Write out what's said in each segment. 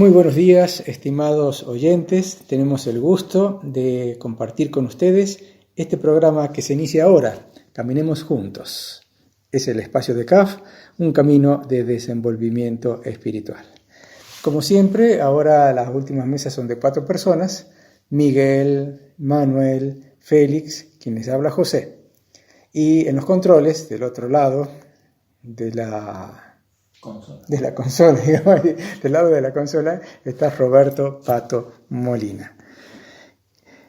Muy buenos días, estimados oyentes. Tenemos el gusto de compartir con ustedes este programa que se inicia ahora, Caminemos Juntos. Es el espacio de CAF, un camino de desenvolvimiento espiritual. Como siempre, ahora las últimas mesas son de 4 personas: Miguel, Manuel, Félix, quien les habla José. Y en los controles, del otro lado de la consola, digamos, del lado de la consola está Roberto Pato Molina.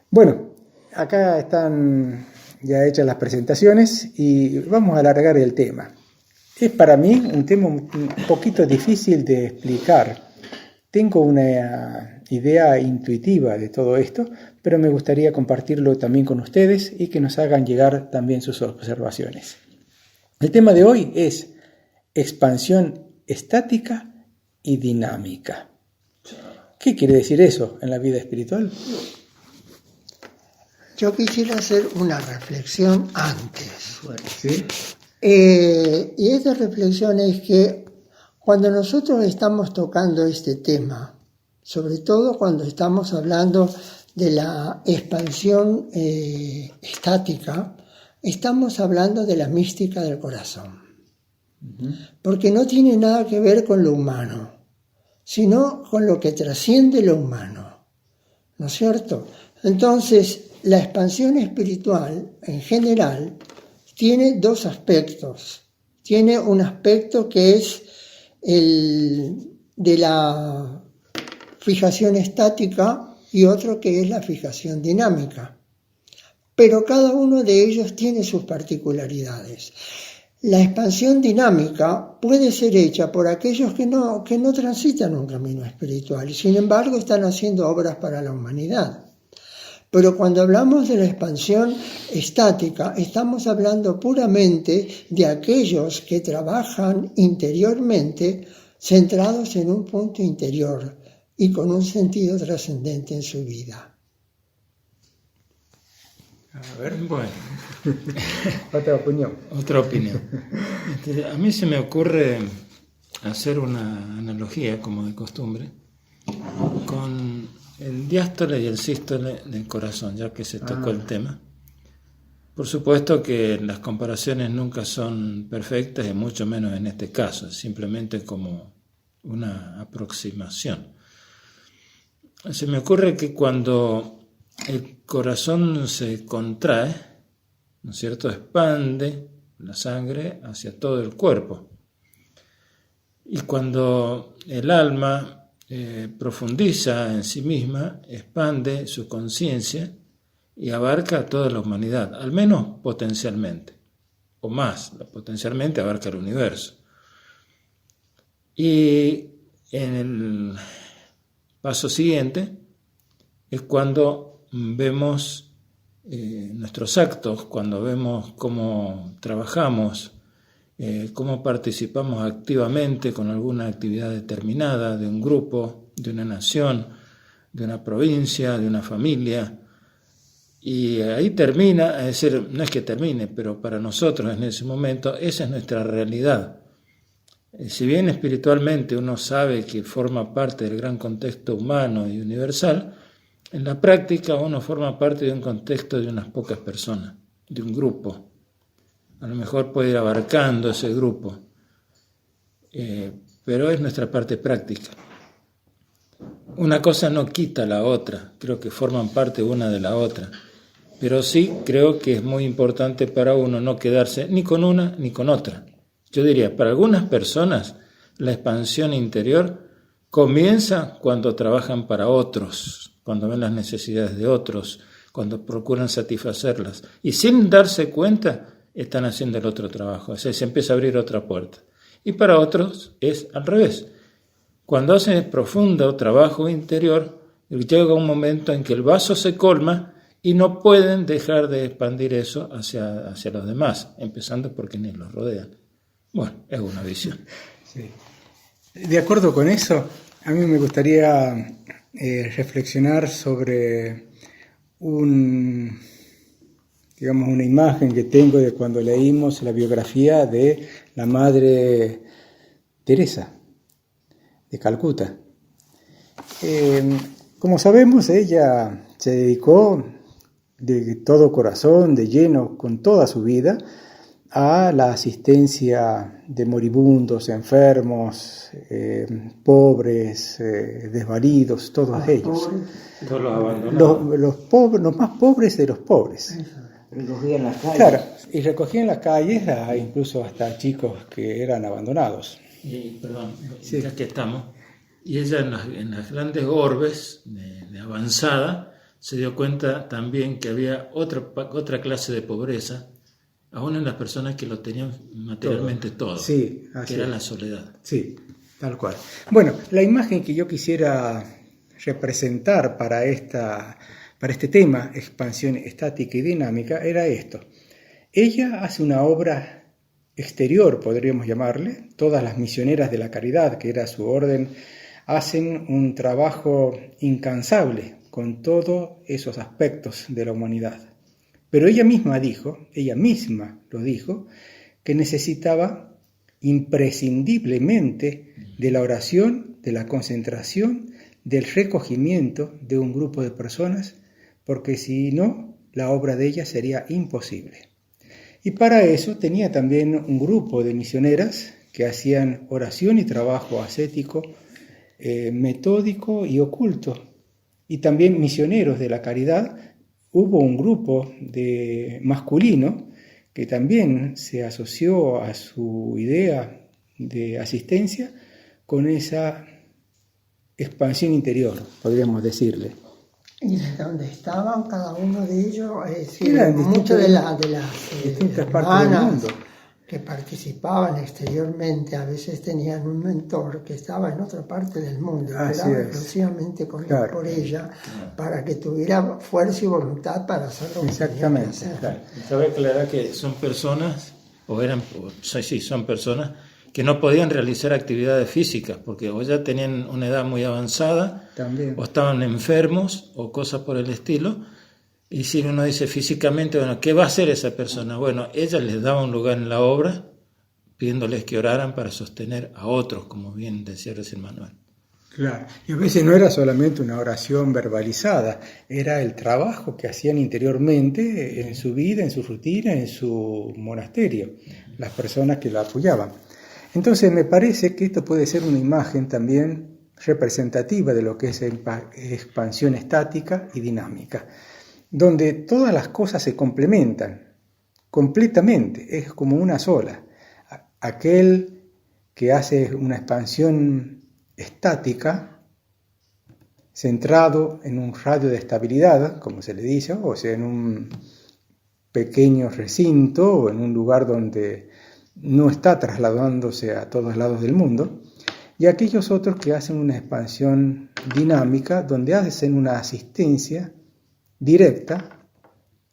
Bueno, acá están ya hechas las presentaciones y vamos a alargar el tema. Es para mí un tema un poquito difícil de explicar. Tengo una idea intuitiva de todo esto, pero me gustaría compartirlo también con ustedes y que nos hagan llegar también sus observaciones. El tema de hoy es expansión estática y dinámica. ¿Qué quiere decir eso en la vida espiritual? Yo quisiera hacer una reflexión antes. ¿Sí? Y esta reflexión es que cuando nosotros estamos tocando este tema, sobre todo cuando estamos hablando de la expansión estática, estamos hablando de la mística del corazón. Porque no tiene nada que ver con lo humano, sino con lo que trasciende lo humano, ¿no es cierto? Entonces, la expansión espiritual, en general, tiene 2 aspectos. Tiene un aspecto que es el de la fijación estática y otro que es la fijación dinámica. Pero cada uno de ellos tiene sus particularidades. La expansión dinámica puede ser hecha por aquellos que no transitan un camino espiritual y sin embargo están haciendo obras para la humanidad. Pero cuando hablamos de la expansión estática, estamos hablando puramente de aquellos que trabajan interiormente, centrados en un punto interior y con un sentido trascendente en su vida. A ver, bueno. Otra opinión. A mí se me ocurre hacer una analogía, como de costumbre, con el diástole y el sístole del corazón, ya que se tocó el tema. Por supuesto que las comparaciones nunca son perfectas, y mucho menos en este caso, simplemente como una aproximación. Se me ocurre que cuando el corazón se contrae, ¿no es cierto?, expande la sangre hacia todo el cuerpo. Y cuando el alma profundiza en sí misma, expande su conciencia y abarca a toda la humanidad, al menos potencialmente, o más, potencialmente abarca el universo. Y en el paso siguiente es cuando vemos nuestros actos, cuando vemos cómo trabajamos, cómo participamos activamente con alguna actividad determinada de un grupo, de una nación, de una provincia, de una familia. Y ahí termina, es decir, no es que termine, pero para nosotros en ese momento esa es nuestra realidad. Si bien espiritualmente uno sabe que forma parte del gran contexto humano y universal, en la práctica uno forma parte de un contexto de unas pocas personas, de un grupo. A lo mejor puede ir abarcando ese grupo, pero es nuestra parte práctica. Una cosa no quita la otra, creo que forman parte una de la otra, pero sí creo que es muy importante para uno no quedarse ni con una ni con otra. Yo diría, para algunas personas la expansión interior comienza cuando trabajan para otros, cuando ven las necesidades de otros, cuando procuran satisfacerlas, y sin darse cuenta están haciendo el otro trabajo, o sea, se empieza a abrir otra puerta. Y para otros es al revés. Cuando hacen profundo trabajo interior, llega un momento en que el vaso se colma y no pueden dejar de expandir eso hacia los demás, empezando por quienes los rodean. Bueno, es una visión. Sí. De acuerdo con eso, a mí me gustaría reflexionar sobre una imagen que tengo de cuando leímos la biografía de la Madre Teresa de Calcuta. Como sabemos, ella se dedicó de todo corazón, de lleno, con toda su vida, a la asistencia de moribundos, enfermos, pobres, desvalidos, todos ellos. Todos los abandonados. Los más pobres de los pobres. Recogían las calles. Claro, y recogían las calles incluso hasta chicos que eran abandonados. Y, perdón, Sí. ya que estamos, y ella en las grandes orbes de avanzada se dio cuenta también que había otra clase de pobreza, aún en las personas que lo tenían materialmente todo, Sí, que así era es. la soledad. Sí, tal cual. Bueno, la imagen que yo quisiera representar para este tema, expansión estática y dinámica, era esto. Ella hace una obra exterior, podríamos llamarle. Todas las misioneras de la caridad, que era su orden, hacen un trabajo incansable con todos esos aspectos de la humanidad. Pero ella misma lo dijo, que necesitaba imprescindiblemente de la oración, de la concentración, del recogimiento de un grupo de personas, porque si no, la obra de ella sería imposible. Y para eso tenía también un grupo de misioneras que hacían oración y trabajo ascético, metódico y oculto. Y también misioneros de la caridad. Hubo un grupo masculino que también se asoció a su idea de asistencia con esa expansión interior, podríamos decirle. Y donde estaban cada uno de ellos, es decir, Eran muchas de las distintas partes del hermanas mundo. que participaban exteriormente, a veces tenían un mentor que estaba en otra parte del mundo, Así oraba es. exclusivamente Claro. por ella, para que tuviera fuerza y voluntad para hacer lo que tenía que Exactamente. hacer. Claro. Cabe aclarar que son personas, son personas que no podían realizar actividades físicas, porque o ya tenían una edad muy avanzada, También. o estaban enfermos, o cosas por el estilo. Y si uno dice físicamente, bueno, ¿qué va a hacer esa persona? Bueno, ella les daba un lugar en la obra, pidiéndoles que oraran para sostener a otros, como bien decía recién Manuel. Claro, y a veces no era solamente una oración verbalizada, era el trabajo que hacían interiormente en su vida, en su rutina, en su monasterio, las personas que la apoyaban. Entonces me parece que esto puede ser una imagen también representativa de lo que es expansión estática y dinámica, donde todas las cosas se complementan completamente, es como una sola. Aquel que hace una expansión estática, centrado en un radio de estabilidad, como se le dice, o sea, en un pequeño recinto o en un lugar donde no está trasladándose a todos lados del mundo, y aquellos otros que hacen una expansión dinámica, donde hacen una asistencia directa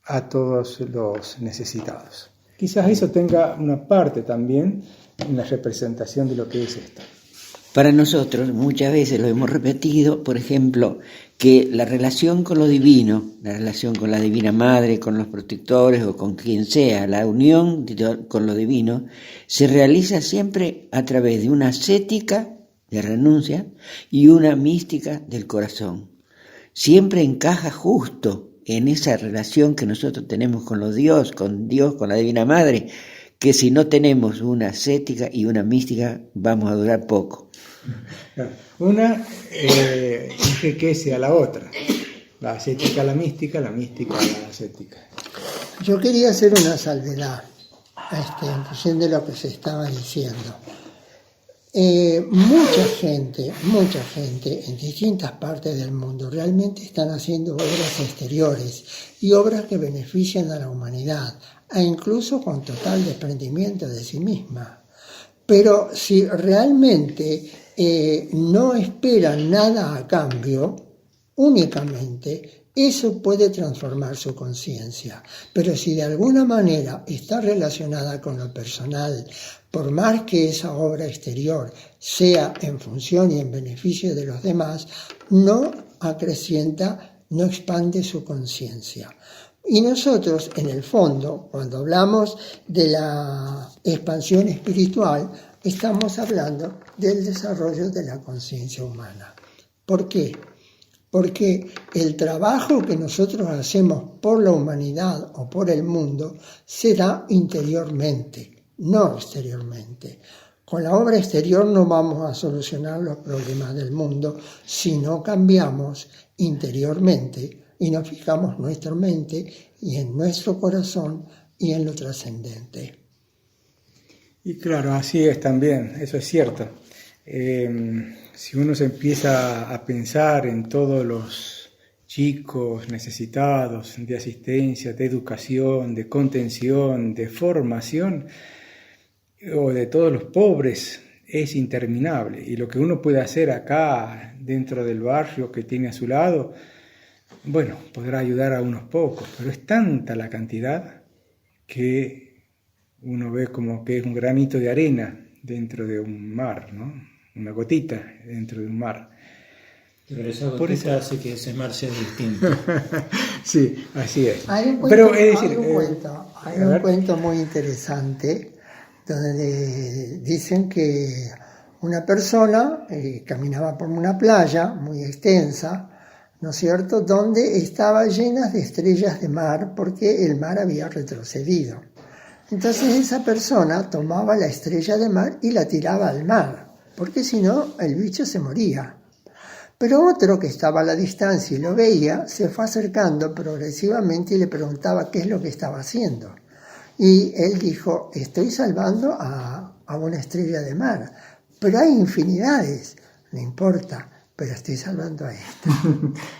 a todos los necesitados. Quizás eso tenga una parte también en la representación de lo que es esto. Para nosotros, muchas veces lo hemos repetido, por ejemplo, que la relación con lo divino, la relación con la Divina Madre, con los protectores o con quien sea, la unión con lo divino, se realiza siempre a través de una ascética de renuncia y una mística del corazón. Siempre encaja justo en esa relación que nosotros tenemos con Dios, con la Divina Madre, que si no tenemos una ascética y una mística vamos a durar poco. Una enriquece a la otra, la ascética a la mística a la ascética. Yo quería hacer una salvedad en función de lo que se estaba diciendo. Mucha gente en distintas partes del mundo realmente están haciendo obras exteriores y obras que benefician a la humanidad, e incluso con total desprendimiento de sí misma. Pero si realmente no esperan nada a cambio, únicamente eso puede transformar su conciencia. Pero si de alguna manera está relacionada con lo personal, por más que esa obra exterior sea en función y en beneficio de los demás, no acrecienta, no expande su conciencia. Y nosotros, en el fondo, cuando hablamos de la expansión espiritual, estamos hablando del desarrollo de la conciencia humana. ¿Por qué? Porque el trabajo que nosotros hacemos por la humanidad o por el mundo se da interiormente, no exteriormente. Con la obra exterior no vamos a solucionar los problemas del mundo si no cambiamos interiormente y nos fijamos en nuestra mente y en nuestro corazón y en lo trascendente. Y claro, así es también, eso es cierto. Si uno se empieza a pensar en todos los chicos necesitados de asistencia, de educación, de contención, de formación, o de todos los pobres, es interminable. Y lo que uno puede hacer acá, dentro del barrio que tiene a su lado, bueno, podrá ayudar a unos pocos, pero es tanta la cantidad que uno ve como que es un granito de arena dentro de un mar, ¿no? Una gotita dentro de un mar. Pero esa gotita hace que ese mar sea distinto. Sí, así es. Hay un cuento muy interesante donde dicen que una persona caminaba por una playa muy extensa, ¿no es cierto?, donde estaba llena de estrellas de mar porque el mar había retrocedido. Entonces esa persona tomaba la estrella de mar y la tiraba al mar, porque si no el bicho se moría. Pero otro que estaba a la distancia y lo veía, se fue acercando progresivamente y le preguntaba qué es lo que estaba haciendo. Y él dijo, estoy salvando a una estrella de mar, pero hay infinidades, no importa, pero estoy salvando a esta.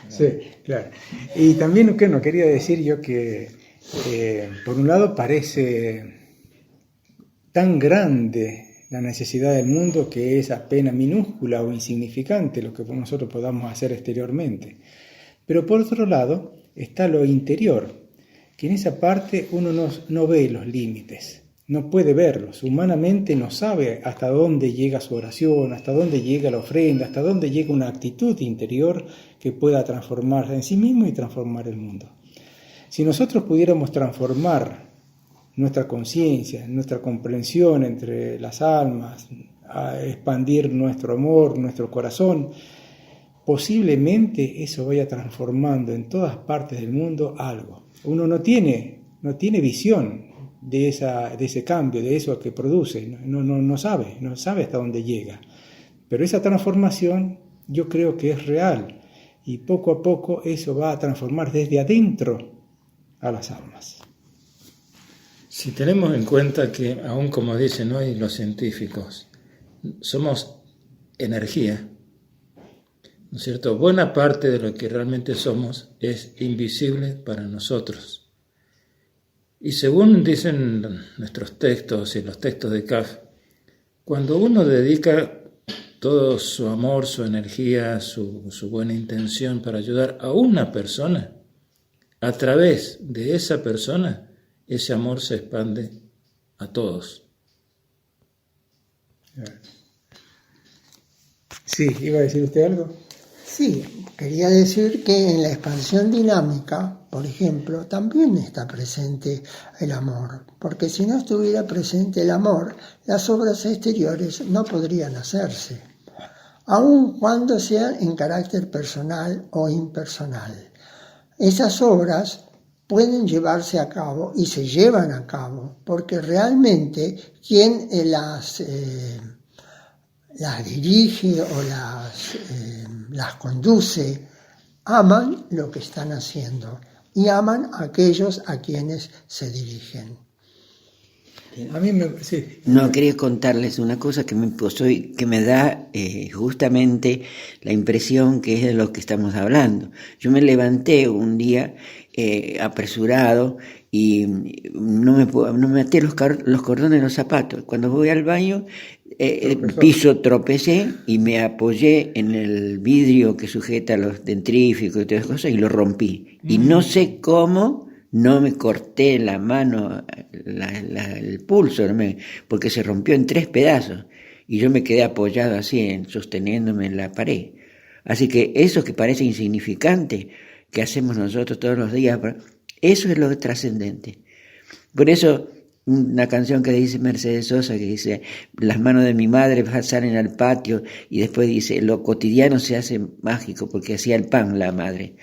Sí, claro. Y también, no quería decir yo que, por un lado, parece tan grande la necesidad del mundo que es apenas minúscula o insignificante lo que nosotros podamos hacer exteriormente. Pero por otro lado está lo interior, que en esa parte uno no ve los límites, no puede verlos. Humanamente no sabe hasta dónde llega su oración, hasta dónde llega la ofrenda, hasta dónde llega una actitud interior que pueda transformarse en sí mismo y transformar el mundo. Si nosotros pudiéramos transformar nuestra conciencia, nuestra comprensión entre las almas, a expandir nuestro amor, nuestro corazón, posiblemente eso vaya transformando en todas partes del mundo algo. Uno no tiene visión de ese cambio, de eso que produce, no sabe hasta dónde llega. Pero esa transformación yo creo que es real y poco a poco eso va a transformar desde adentro a las almas. Si tenemos en cuenta que, aún como dicen hoy los científicos, somos energía, ¿no es cierto? Buena parte de lo que realmente somos es invisible para nosotros. Y según dicen nuestros textos y los textos de CAF, cuando uno dedica todo su amor, su energía, su buena intención para ayudar a una persona, a través de esa persona, ese amor se expande a todos. Sí, ¿iba a decir usted algo? Sí, quería decir que en la expansión dinámica, por ejemplo, también está presente el amor, porque si no estuviera presente el amor, las obras exteriores no podrían hacerse, aun cuando sean en carácter personal o impersonal. Esas obras pueden llevarse a cabo y se llevan a cabo, porque realmente quien las dirige o las conduce aman lo que están haciendo y aman a aquellos a quienes se dirigen. A mí sí. No, quería contarles una cosa que me pasó y que me da justamente la impresión que es de lo que estamos hablando. Yo me levanté un día apresurado y no me até los cordones de los zapatos. Cuando voy al baño, tropecé y me apoyé en el vidrio que sujeta los dentríficos y todas esas cosas y lo rompí. Y no sé cómo no me corté la mano, el pulso, porque se rompió en 3 pedazos y yo me quedé apoyado así, sosteniéndome en la pared. Así que eso que parece insignificante que hacemos nosotros todos los días, eso es lo trascendente. Por eso una canción que dice Mercedes Sosa, que dice, las manos de mi madre salen al patio, y después dice, lo cotidiano se hace mágico, porque hacía el pan la madre.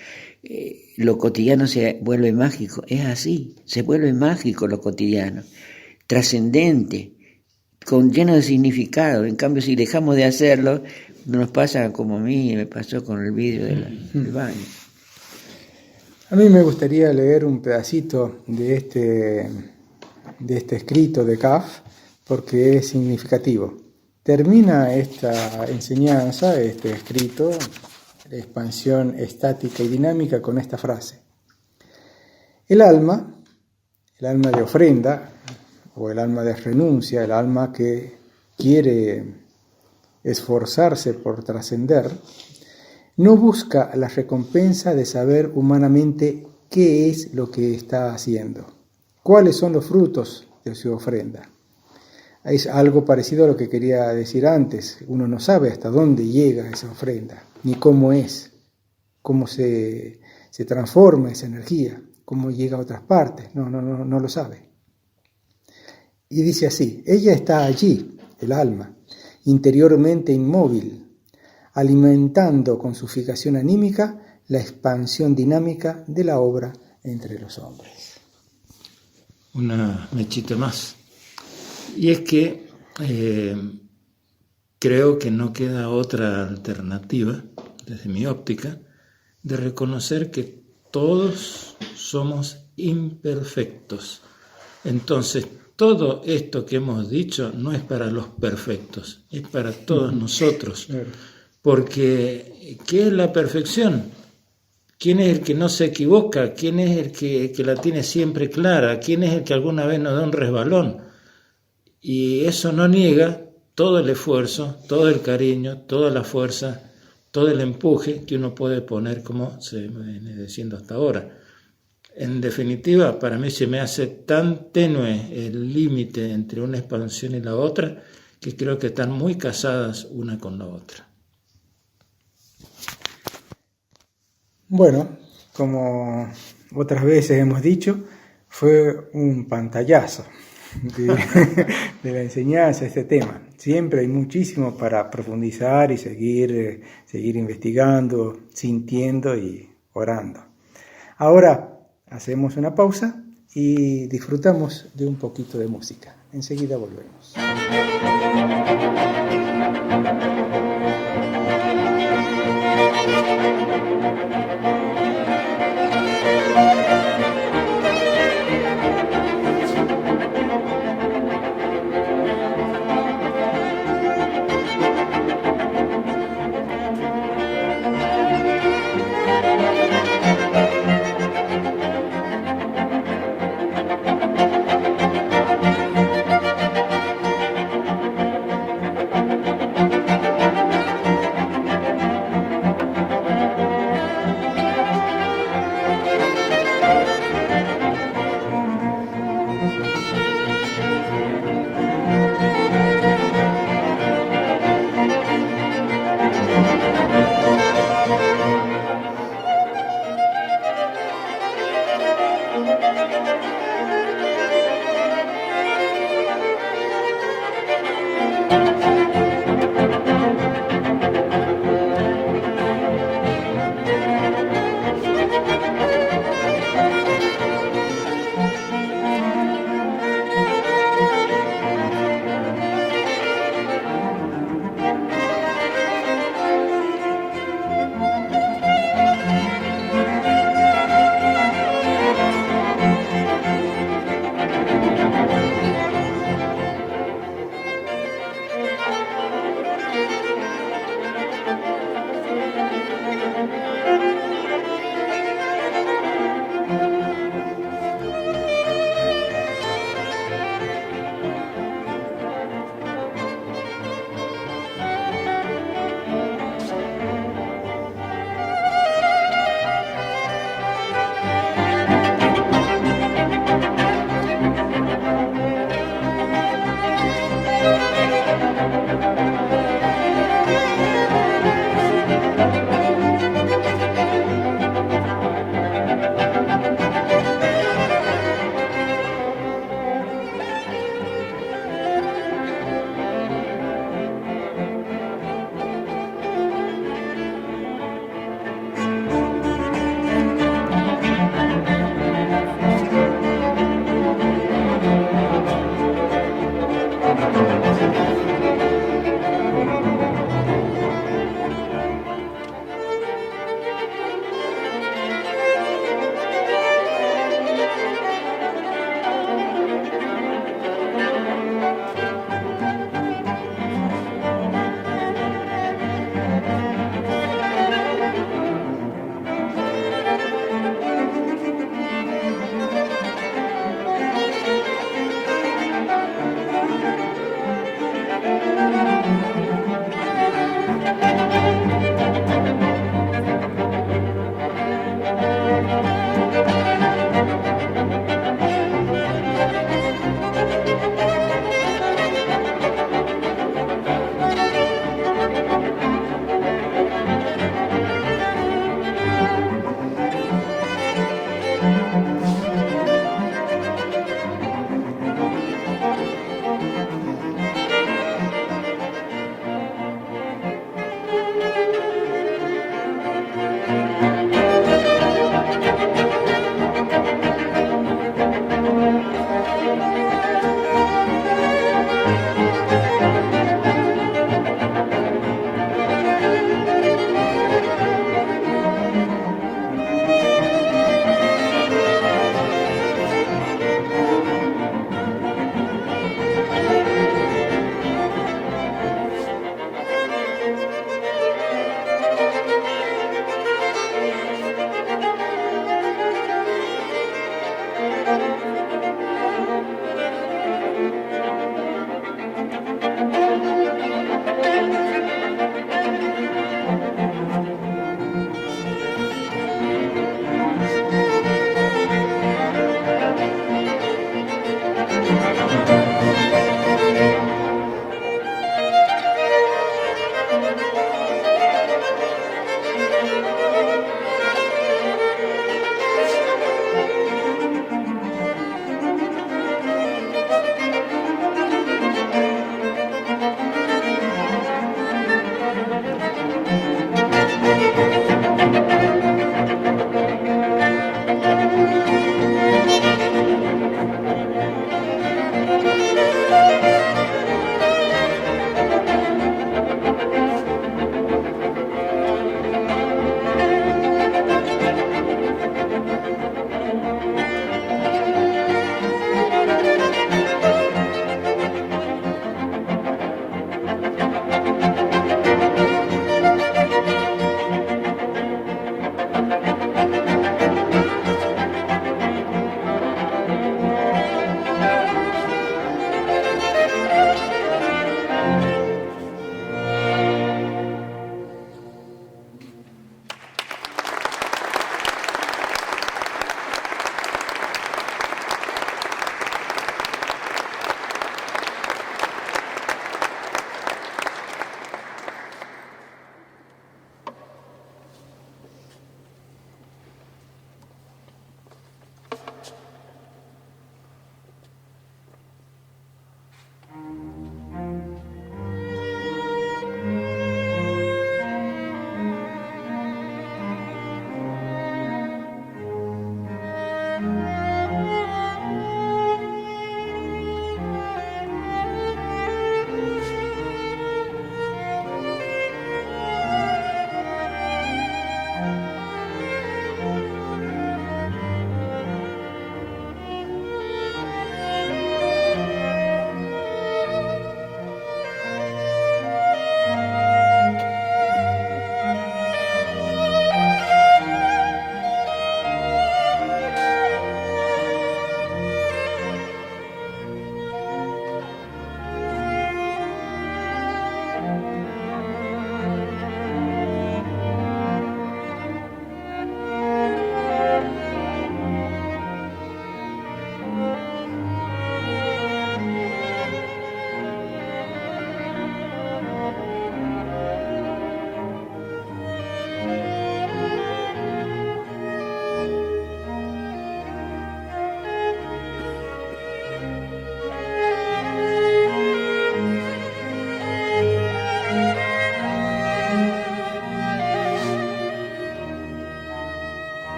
Lo cotidiano se vuelve mágico, es así, se vuelve mágico lo cotidiano, trascendente, lleno de significado. En cambio, si dejamos de hacerlo, nos pasa como a mí me pasó con el vidrio del baño. A mí me gustaría leer un pedacito de este escrito de Kaff, porque es significativo. Termina esta enseñanza, este escrito, la expansión estática y dinámica, con esta frase: el alma de ofrenda, o el alma de renuncia, el alma que quiere esforzarse por trascender, no busca la recompensa de saber humanamente qué es lo que está haciendo, cuáles son los frutos de su ofrenda. Es algo parecido a lo que quería decir antes. Uno no sabe hasta dónde llega esa ofrenda, ni cómo es, cómo se transforma esa energía, cómo llega a otras partes. No lo sabe. Y dice así: ella está allí, el alma, interiormente inmóvil, alimentando con su fijación anímica la expansión dinámica de la obra entre los hombres. Una mechita más. Y es que creo que no queda otra alternativa, desde mi óptica, de reconocer que todos somos imperfectos. Entonces, todo esto que hemos dicho no es para los perfectos, es para todos nosotros. Porque, ¿qué es la perfección? ¿Quién es el que no se equivoca? ¿Quién es el que la tiene siempre clara? ¿Quién es el que alguna vez nos da un resbalón? Y eso no niega todo el esfuerzo, todo el cariño, toda la fuerza, todo el empuje que uno puede poner, como se viene diciendo hasta ahora. En definitiva, para mí se me hace tan tenue el límite entre una expansión y la otra, que creo que están muy casadas una con la otra. Bueno, como otras veces hemos dicho, fue un pantallazo de la enseñanza este tema. Siempre hay muchísimo para profundizar y seguir investigando, sintiendo y orando. Ahora hacemos una pausa y disfrutamos de un poquito de música. Enseguida volvemos.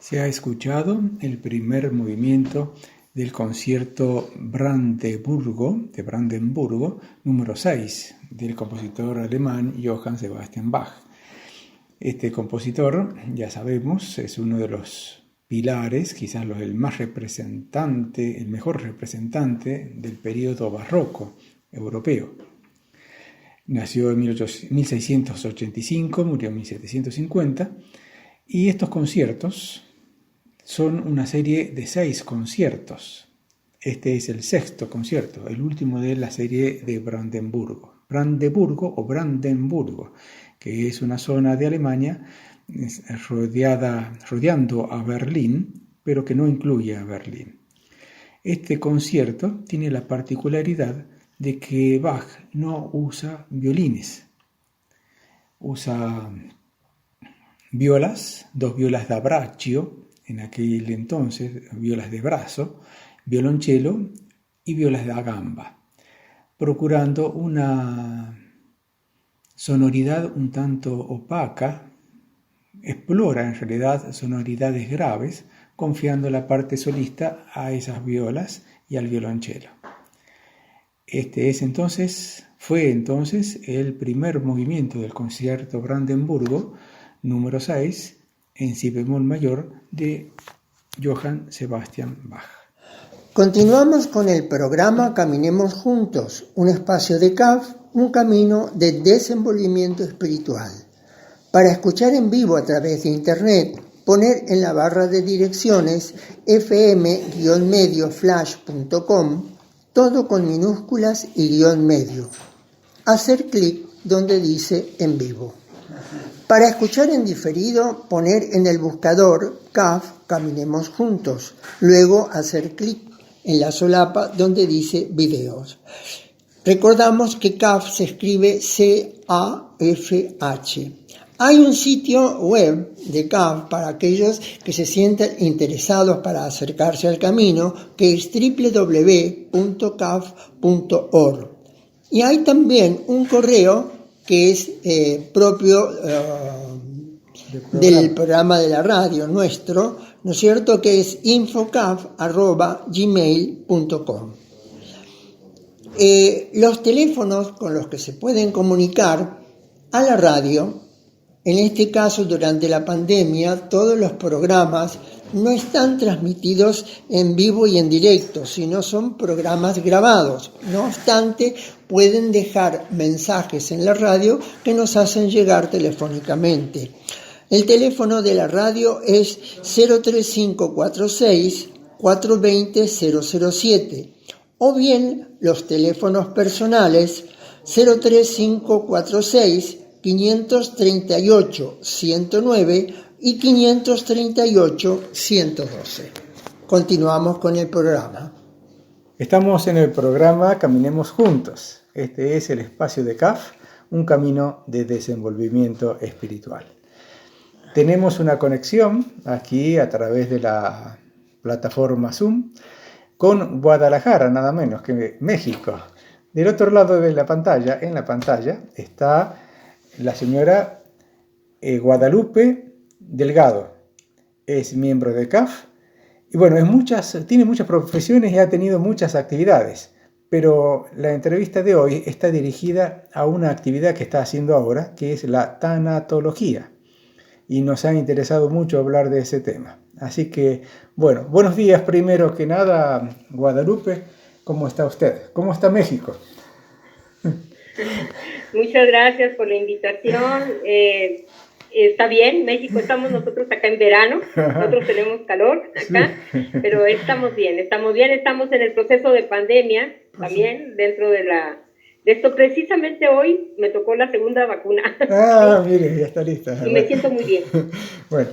Se ha escuchado el primer movimiento del concierto de Brandenburgo número 6 del compositor alemán Johann Sebastian Bach. Este compositor, ya sabemos, es uno de los pilares, quizás el mejor representante del periodo barroco europeo. Nació en 1685, murió en 1750, y estos conciertos son una serie de 6 conciertos. Este es el 6º concierto, el último de la serie de Brandenburgo. Brandenburgo, que es una zona de Alemania rodeando a Berlín, pero que no incluye a Berlín. Este concierto tiene la particularidad de que Bach no usa violines, usa violas, 2 violas da braccio, en aquel entonces violas de brazo, violonchelo y violas da gamba, procurando una sonoridad un tanto opaca. Explora en realidad sonoridades graves, confiando la parte solista a esas violas y al violonchelo. Fue entonces el primer movimiento del concierto Brandenburgo número 6 en si bemol mayor de Johann Sebastian Bach. Continuamos con el programa Caminemos Juntos, un espacio de CAF, un camino de desenvolvimiento espiritual. Para escuchar en vivo a través de internet, poner en la barra de direcciones fm-medioflash.com, todo con minúsculas y guión medio. Hacer clic donde dice en vivo. Para escuchar en diferido, poner en el buscador CAF Caminemos Juntos, luego hacer clic en la solapa donde dice videos. Recordamos que CAF se escribe C-A-F-H. Hay un sitio web de CAF para aquellos que se sientan interesados para acercarse al camino, que es www.caf.org. Y hay también un correo que es propio del programa de la radio nuestro, ¿no es cierto?, que es infocaf@gmail.com. Los teléfonos con los que se pueden comunicar a la radio, en este caso durante la pandemia, todos los programas no están transmitidos en vivo y en directo, sino son programas grabados. No obstante, pueden dejar mensajes en la radio que nos hacen llegar telefónicamente. El teléfono de la radio es 03546 420 007 o bien los teléfonos personales 03546 538 109 y 538 112. Continuamos con el programa. Estamos en el programa Caminemos Juntos. Este es el espacio de CAF, un camino de desenvolvimiento espiritual. Tenemos una conexión aquí a través de la plataforma Zoom con Guadalajara, nada menos que México. Del otro lado de la pantalla, en la pantalla, está la señora Guadalupe Delgado. Es miembro de CAF y bueno, tiene muchas profesiones y ha tenido muchas actividades, pero la entrevista de hoy está dirigida a una actividad que está haciendo ahora, que es la tanatología, y nos ha interesado mucho hablar de ese tema. Así que, bueno, buenos días primero que nada, Guadalupe. ¿Cómo está usted? ¿Cómo está México? Muchas gracias por la invitación. Está bien, México, estamos nosotros acá en verano, nosotros tenemos calor acá, sí. Pero estamos bien, estamos en el proceso de pandemia también, dentro de esto. Precisamente hoy me tocó la segunda vacuna. Ah, mire, ya está lista. Y me siento muy bien. Bueno,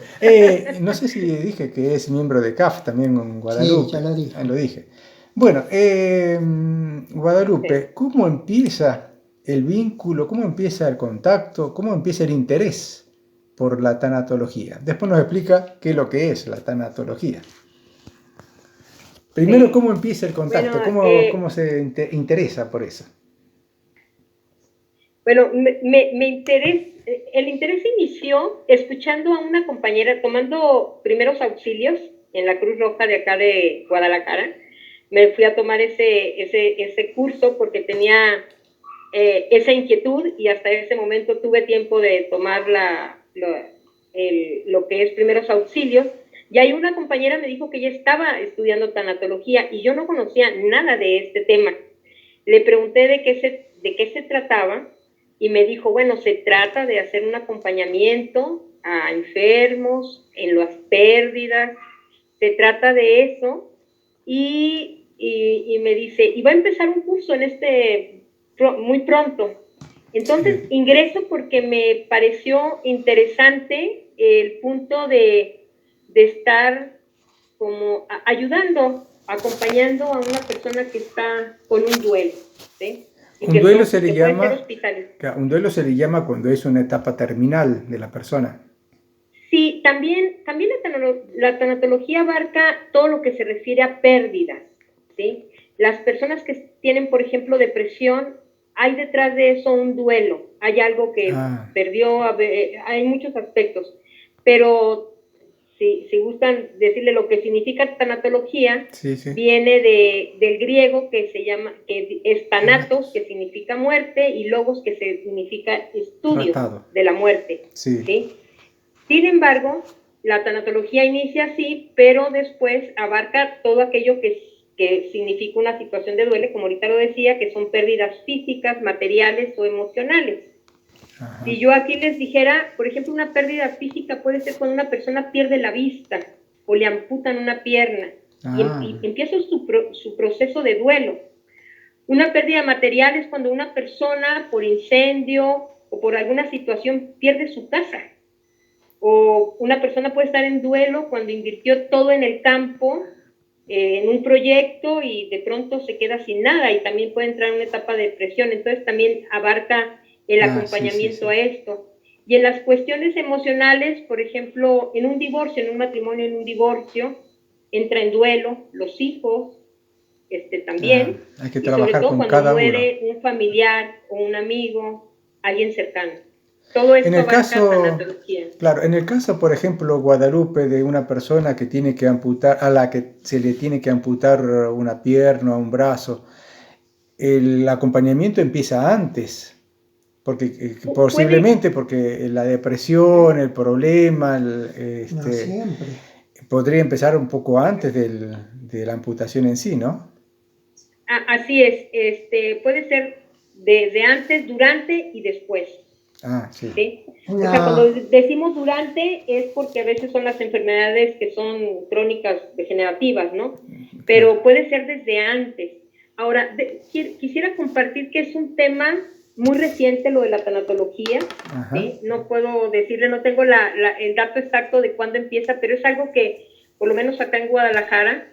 no sé si dije que es miembro de CAF también en Guadalupe. Sí, ya lo dije. Lo dije. Bueno, Guadalupe, ¿cómo empieza el vínculo, cómo empieza el contacto, cómo empieza el interés por la tanatología? Después nos explica qué es lo que es la tanatología. Primero, ¿cómo empieza el contacto? Bueno, ¿Cómo se interesa por eso? Bueno, el interés inició escuchando a una compañera tomando primeros auxilios en la Cruz Roja de acá de Guadalajara. Me fui a tomar ese curso porque tenía esa inquietud y hasta ese momento tuve tiempo de tomar lo que es primeros auxilios. Y ahí una compañera me dijo que ella estaba estudiando tanatología y yo no conocía nada de este tema. Le pregunté de qué se trataba y me dijo, bueno, se trata de hacer un acompañamiento a enfermos en las pérdidas, se trata de eso y me dice, y va a empezar un curso muy pronto. Entonces ingreso porque me pareció interesante el punto de estar como ayudando, acompañando a una persona que está con un duelo, ¿sí? Un duelo se le llama cuando es una etapa terminal de la persona. Sí, también la tanatología abarca todo lo que se refiere a pérdidas, ¿sí? Las personas que tienen, por ejemplo, depresión, hay detrás de eso un duelo, hay algo que perdió, hay muchos aspectos, pero si gustan decirle lo que significa tanatología, viene del griego que es thanatos, que significa muerte, y logos, que significa estudio de la muerte. ¿Sí? Sin embargo, la tanatología inicia así, pero después abarca todo aquello que significa una situación de duelo, como ahorita lo decía, que son pérdidas físicas, materiales o emocionales. Ajá. Si yo aquí les dijera, por ejemplo, una pérdida física puede ser cuando una persona pierde la vista o le amputan una pierna y empieza su proceso de duelo. Una pérdida material es cuando una persona por incendio o por alguna situación pierde su casa. O una persona puede estar en duelo cuando invirtió todo en el campo, en un proyecto, y de pronto se queda sin nada y también puede entrar en una etapa de depresión. Entonces también abarca el acompañamiento a esto. Y en las cuestiones emocionales, por ejemplo, en un divorcio, en un matrimonio, en un divorcio, entra en duelo los hijos, también. Hay que y trabajar sobre todo con cuando cada muere un familiar o un amigo, alguien cercano. Todo esto abarca tanatología. Claro, en el caso, por ejemplo, Guadalupe, de una persona que tiene que amputar, a la que se le tiene que amputar una pierna o un brazo, el acompañamiento empieza antes. Porque posiblemente porque la depresión, el problema, no siempre. Podría empezar un poco antes de la amputación en sí, ¿no? Así es, puede ser desde antes, durante y después. Sí. ¿Sí? O sea, cuando decimos durante es porque a veces son las enfermedades que son crónicas degenerativas, ¿no? Pero puede ser desde antes. Ahora, quisiera compartir que es un tema muy reciente lo de la tanatología, ¿sí? No puedo decirle, no tengo el dato exacto de cuándo empieza, pero es algo que, por lo menos acá en Guadalajara,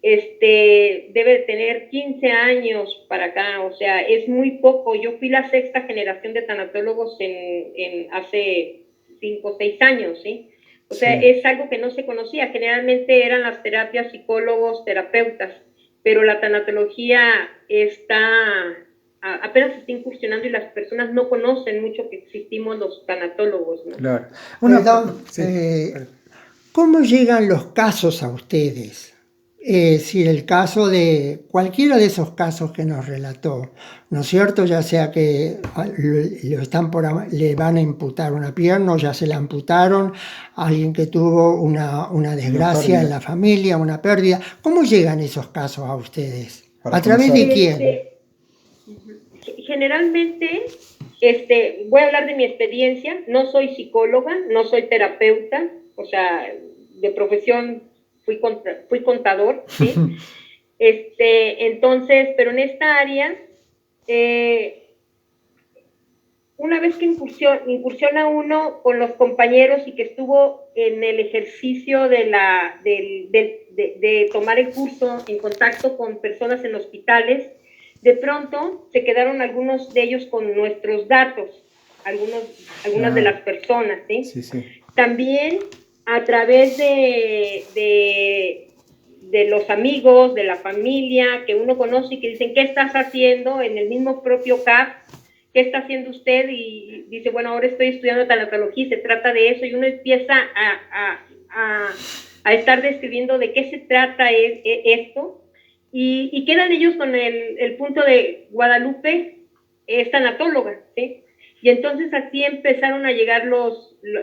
debe de tener 15 años para acá, o sea, es muy poco. Yo fui la 6ª generación de tanatólogos hace 5 o 6 años, ¿sí? O sea, es algo que no se conocía, generalmente eran las terapias, psicólogos, terapeutas, pero la tanatología apenas se está incursionando y las personas no conocen mucho que existimos los tanatólogos, ¿no? Claro. Perdón, ¿cómo llegan los casos a ustedes? Si el caso de cualquiera de esos casos que nos relató, ¿no es cierto? Ya sea que le van a amputar una pierna o ya se la amputaron, alguien que tuvo una desgracia en la familia, una pérdida. ¿Cómo llegan esos casos a ustedes? ¿A través de quién? Generalmente, voy a hablar de mi experiencia. No soy psicóloga, no soy terapeuta, o sea, de profesión fui contador, ¿sí? Entonces, pero en esta área, una vez que incursiona uno con los compañeros y que estuvo en el ejercicio de tomar el curso en contacto con personas en hospitales, de pronto se quedaron algunos de ellos con nuestros datos, algunas de las personas, ¿sí? Sí. También a través de los amigos, de la familia que uno conoce y que dicen, ¿qué estás haciendo? En el mismo propio CAF, ¿qué está haciendo usted? Y dice, bueno, ahora estoy estudiando tanatología y se trata de eso, y uno empieza a estar describiendo de qué se trata esto, y quedan ellos con el punto de Guadalupe es tanatóloga, ¿sí? Y entonces así empezaron a llegar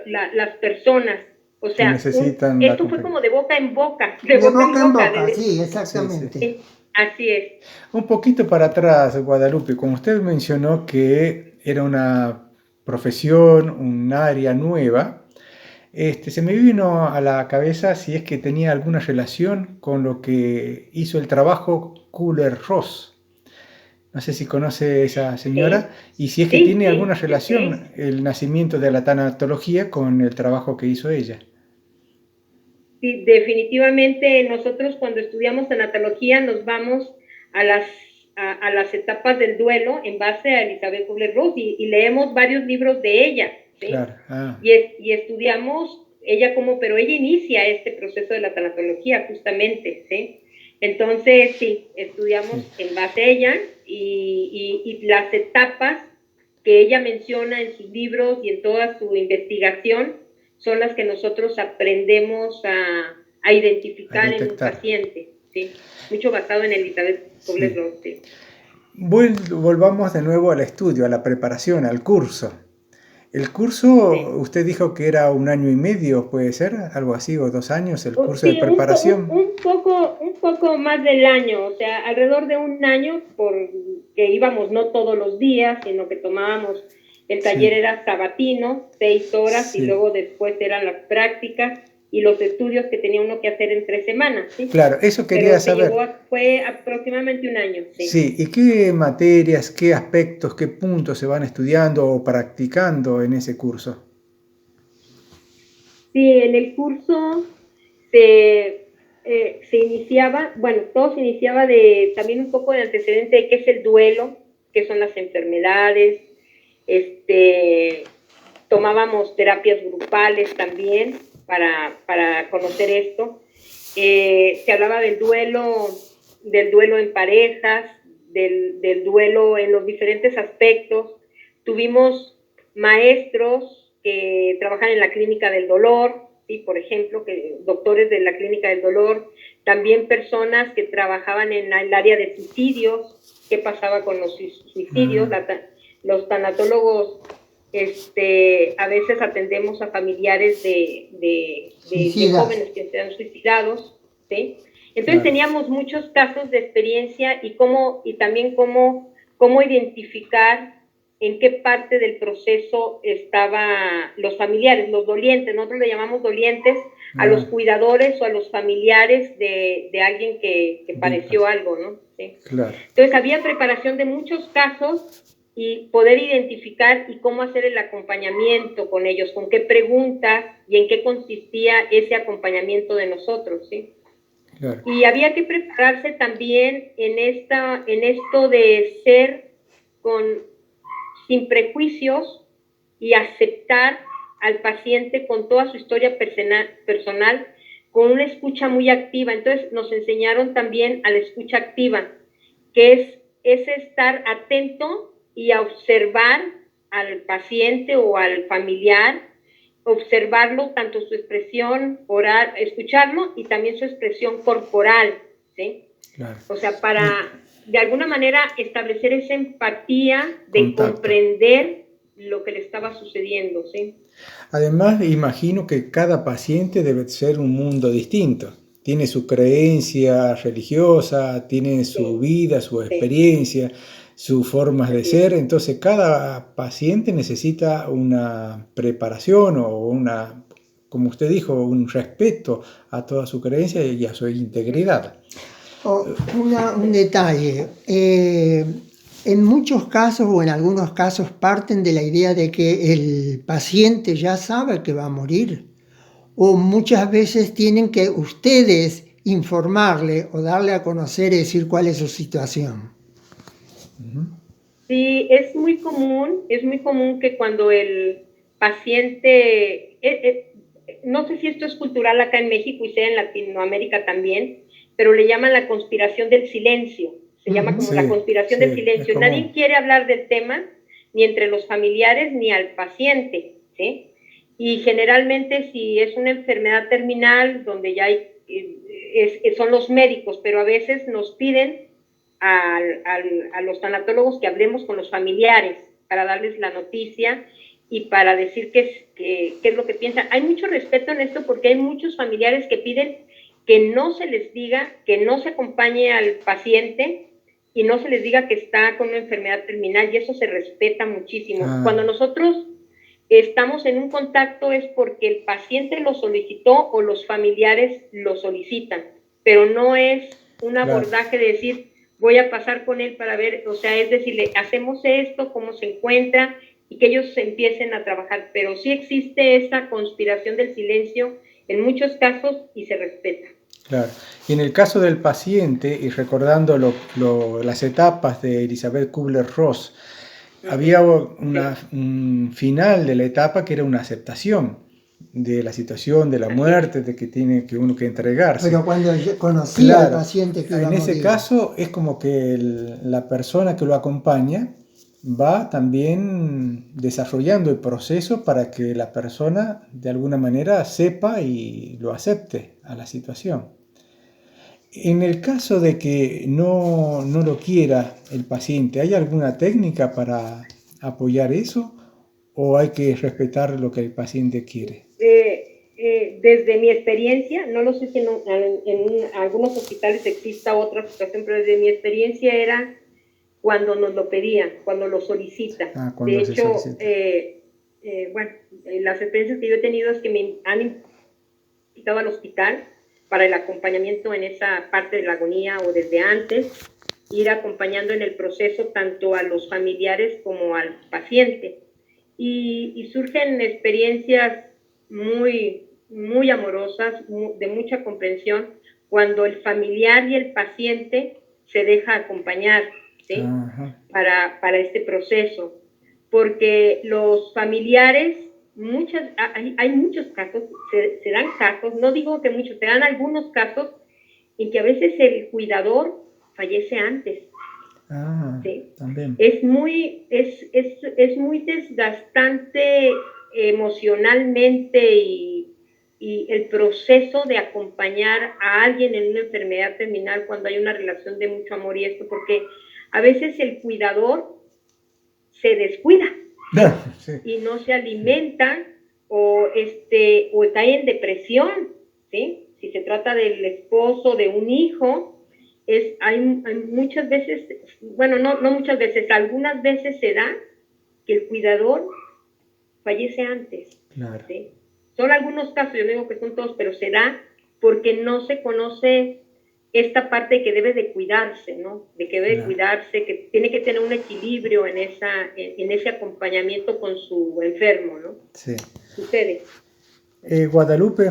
las personas, o sea, necesitan esto fue como de boca en boca, de boca en boca, sí, exactamente. Sí, así es. Un poquito para atrás, Guadalupe, como usted mencionó que era una profesión, un área nueva, se me vino a la cabeza si es que tenía alguna relación con lo que hizo el trabajo Kühler-Ross. No sé si conoce esa señora, y si es que tiene alguna relación el nacimiento de la tanatología con el trabajo que hizo ella. Sí, definitivamente nosotros cuando estudiamos tanatología nos vamos a las etapas del duelo en base a Elizabeth Kübler-Ross y leemos varios libros de ella, ¿sí? Claro. Y estudiamos pero ella inicia este proceso de la tanatología justamente, ¿sí? Entonces, sí, estudiamos en base a ella y las etapas que ella menciona en sus libros y en toda su investigación son las que nosotros aprendemos a identificar en un paciente, ¿sí? Mucho basado en Elizabeth Kübler-Ross, sí. Volvamos de nuevo al estudio, a la preparación, al curso. El curso, usted dijo que era 1 año y medio, ¿puede ser? Algo así, o 2 años, el curso de preparación. Un poco más del año, o sea, alrededor de 1 año, porque íbamos no todos los días, sino que tomábamos, el taller era sabatino, 6 horas, y luego después eran las prácticas y los estudios que tenía uno que hacer en 3 semanas, ¿sí? Claro, eso quería saber. Fue aproximadamente 1 año, sí. Sí, ¿y qué materias, qué aspectos, qué puntos se van estudiando o practicando en ese curso? Sí, en el curso se iniciaba, todo se iniciaba también un poco de antecedente de qué es el duelo, qué son las enfermedades, tomábamos terapias grupales también para conocer esto. Se hablaba del duelo en parejas, del duelo en los diferentes aspectos. Tuvimos maestros que trabajan en la clínica del dolor, ¿sí? Por ejemplo, doctores de la clínica del dolor, también personas que trabajaban en el área de suicidios, qué pasaba con los suicidios, los tanatólogos a veces atendemos a familiares de jóvenes que se han suicidados, ¿sí? Entonces teníamos muchos casos de experiencia y también cómo identificar en qué parte del proceso estaban los familiares, los dolientes. Nosotros le llamamos dolientes a los cuidadores o a los familiares de alguien que padeció algo, ¿no? ¿Sí? Claro. Entonces había preparación de muchos casos y poder identificar y cómo hacer el acompañamiento con ellos, con qué preguntas y en qué consistía ese acompañamiento de nosotros, ¿sí? Claro. Y había que prepararse también en esto de ser sin prejuicios y aceptar al paciente con toda su historia personal, con una escucha muy activa. Entonces nos enseñaron también a la escucha activa, que es estar atento y a observar al paciente o al familiar, observarlo, tanto su expresión oral, escucharlo y también su expresión corporal, ¿sí? Claro. O sea, para de alguna manera establecer esa empatía de comprender lo que le estaba sucediendo, ¿sí? Además, imagino que cada paciente debe ser un mundo distinto. Tiene su creencia religiosa, tiene su vida, su experiencia, sus formas de ser. Entonces, cada paciente necesita una preparación o como usted dijo, un respeto a toda su creencia y a su integridad. Un detalle. En muchos casos o en algunos casos parten de la idea de que el paciente ya sabe que va a morir, o muchas veces tienen que ustedes informarle o darle a conocer y decir cuál es su situación. Sí, es muy común que cuando el paciente, no sé si esto es cultural acá en México y sea en Latinoamérica también, pero le llaman la conspiración del silencio. Se llama como la conspiración del silencio. Nadie quiere hablar del tema, ni entre los familiares ni al paciente, ¿sí? Y generalmente si es una enfermedad terminal donde ya hay, son los médicos, pero a veces nos piden a los tanatólogos que hablemos con los familiares para darles la noticia y para decir qué es lo que piensan. Hay mucho respeto en esto porque hay muchos familiares que piden que no se les diga, que no se acompañe al paciente y no se les diga que está con una enfermedad terminal, y eso se respeta muchísimo. Cuando nosotros estamos en un contacto es porque el paciente lo solicitó o los familiares lo solicitan, pero no es un abordaje de decir, voy a pasar con él para ver, o sea, es decirle, hacemos esto, cómo se encuentra, y que ellos empiecen a trabajar, pero sí existe esa conspiración del silencio en muchos casos y se respeta. Claro. Y en el caso del paciente, y recordando las etapas de Elizabeth Kubler-Ross, había un final de la etapa que era una aceptación de la situación, de la muerte, de que tiene que uno que entregarse. Pero cuando conocía al paciente que iba a morir. En ese caso es como que la persona que lo acompaña va también desarrollando el proceso para que la persona de alguna manera sepa y lo acepte a la situación. En el caso de que no lo quiera el paciente, ¿hay alguna técnica para apoyar eso o hay que respetar lo que el paciente quiere? Desde mi experiencia, no lo sé si en algunos hospitales exista otra situación, pero desde mi experiencia era cuando nos lo pedían, cuando lo solicitan. De hecho, las experiencias que yo he tenido es que me han invitado al hospital para el acompañamiento en esa parte de la agonía o desde antes, ir acompañando en el proceso tanto a los familiares como al paciente. Y surgen experiencias muy, muy amorosas, de mucha comprensión, cuando el familiar y el paciente se deja acompañar, ¿sí? Para este proceso, porque los familiares, hay muchos casos, se dan casos, no digo que muchos, se dan algunos casos en que a veces el cuidador fallece antes. ¿Sí? También. Es muy desgastante emocionalmente y el proceso de acompañar a alguien en una enfermedad terminal cuando hay una relación de mucho amor y esto, porque a veces el cuidador se descuida y no se alimenta o cae en depresión, ¿sí? Si se trata del esposo, de un hijo, hay muchas veces, bueno, no muchas veces, algunas veces se da que el cuidador fallece antes. Claro. ¿Sí? Son algunos casos, yo no digo que son todos, pero se da porque no se conoce esta parte que debe de cuidarse, ¿no? De que debe de cuidarse, que tiene que tener un equilibrio en ese acompañamiento con su enfermo, ¿no? Sí. Sucede. Guadalupe,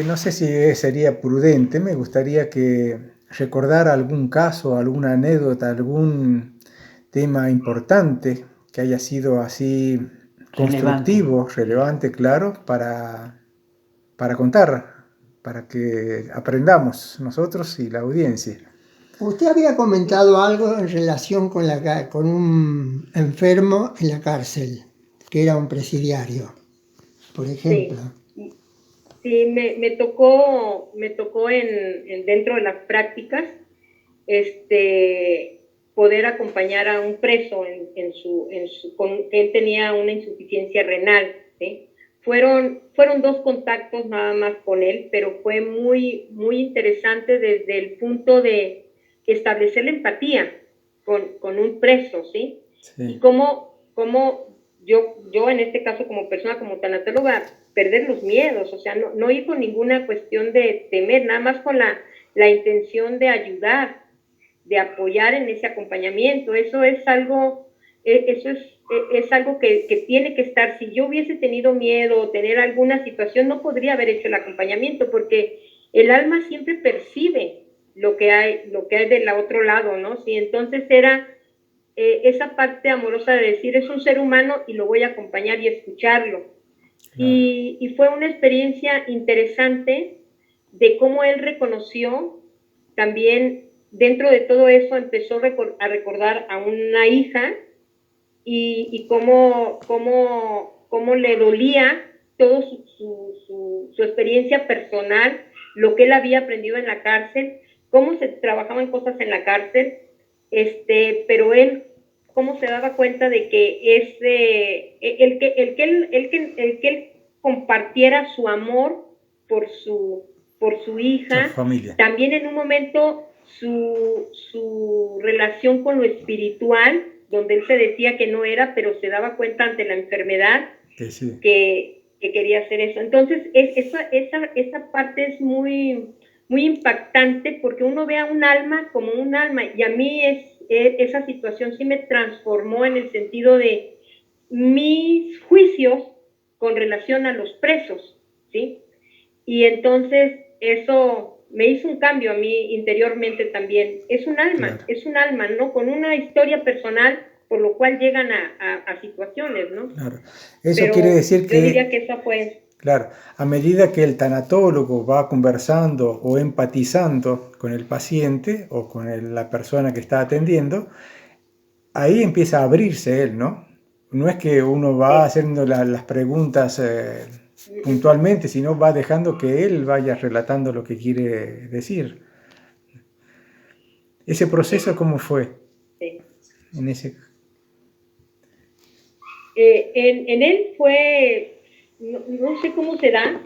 no sé si sería prudente, me gustaría que recordara algún caso, alguna anécdota, algún tema importante que haya sido así constructivo, relevante, claro, para contar, para que aprendamos nosotros y la audiencia. Usted había comentado algo en relación con un enfermo en la cárcel, que era un presidiario, por ejemplo. Sí, me tocó dentro de las prácticas poder acompañar a un preso que él tenía una insuficiencia renal, ¿sí? Fueron 2 contactos nada más con él, pero fue muy, muy interesante desde el punto de establecer la empatía con un preso, ¿sí? Y cómo yo en este caso como persona, como tanatóloga, perder los miedos, o sea, no ir con ninguna cuestión de temer, nada más con la intención de ayudar, de apoyar en ese acompañamiento. Eso es algo que tiene que estar. Si yo hubiese tenido miedo o tener alguna situación, no podría haber hecho el acompañamiento, porque el alma siempre percibe lo que hay del otro lado, ¿no? Sí, entonces era esa parte amorosa de decir, es un ser humano y lo voy a acompañar y escucharlo. Y fue una experiencia interesante de cómo él reconoció también. Dentro de todo eso empezó a recordar a una hija y cómo le dolía todo su experiencia personal, lo que él había aprendido en la cárcel, cómo se trabajaban cosas en la cárcel, pero él cómo se daba cuenta de que el que él compartiera su amor por su hija, también en un momento su relación con lo espiritual, donde él se decía que no era, pero se daba cuenta ante la enfermedad sí. que quería hacer eso. Entonces, esa parte es muy, muy impactante porque uno ve a un alma como un alma, y a mí esa situación sí me transformó en el sentido de mis juicios con relación a los presos, ¿sí? Y entonces eso me hizo un cambio a mí interiormente también. Es un alma, ¿no? Con una historia personal, por lo cual llegan a situaciones, ¿no? Claro. Eso Pero quiere decir yo diría que esa fue... Claro, a medida que el tanatólogo va conversando o empatizando con el paciente o con la persona que está atendiendo, ahí empieza a abrirse él, ¿no? No es que uno va haciendo las preguntas puntualmente, sino va dejando que él vaya relatando lo que quiere decir. ¿Ese proceso cómo fue? Sí. En ese... En él fue, no sé cómo se da,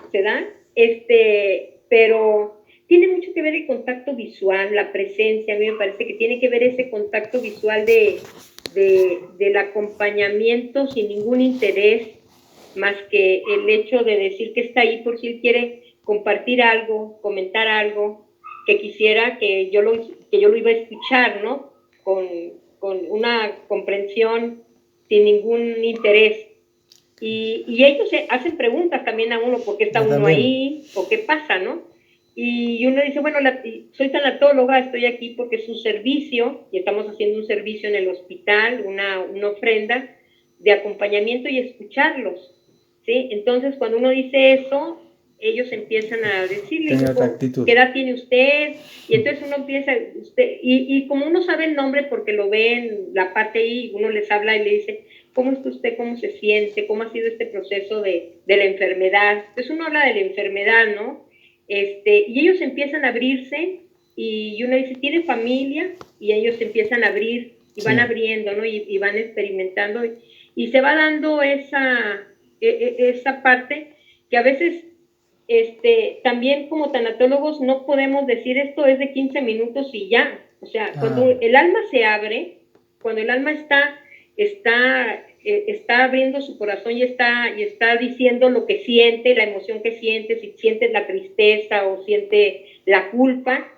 pero tiene mucho que ver el contacto visual, la presencia. A mí me parece que tiene que ver ese contacto visual del acompañamiento sin ningún interés, más que el hecho de decir que está ahí por si él quiere compartir algo, comentar algo, que quisiera que yo lo iba a escuchar, ¿no? Con una comprensión sin ningún interés. Y ellos hacen preguntas también a uno, ¿por qué está uno ahí? ¿O qué pasa, no? Y uno dice, bueno, soy tanatóloga, estoy aquí porque es un servicio, y estamos haciendo un servicio en el hospital, una ofrenda de acompañamiento y escucharlos, ¿sí? Entonces, cuando uno dice eso, ellos empiezan a decirle, ¿qué edad tiene usted? Y entonces uno empieza, y como uno sabe el nombre porque lo ve en la parte ahí, uno les habla y le dice, ¿cómo está usted? ¿Cómo se siente? ¿Cómo ha sido este proceso de la enfermedad? Entonces uno habla de la enfermedad, ¿no? Y ellos empiezan a abrirse y uno dice, ¿tiene familia? Y ellos empiezan a abrir y van abriendo, ¿no? Y van experimentando y se va dando esa parte que a veces también como tanatólogos no podemos decir esto es de 15 minutos y ya. O sea, cuando el alma se abre, cuando el alma está abriendo su corazón y está diciendo lo que siente, la emoción que siente, si siente la tristeza o siente la culpa,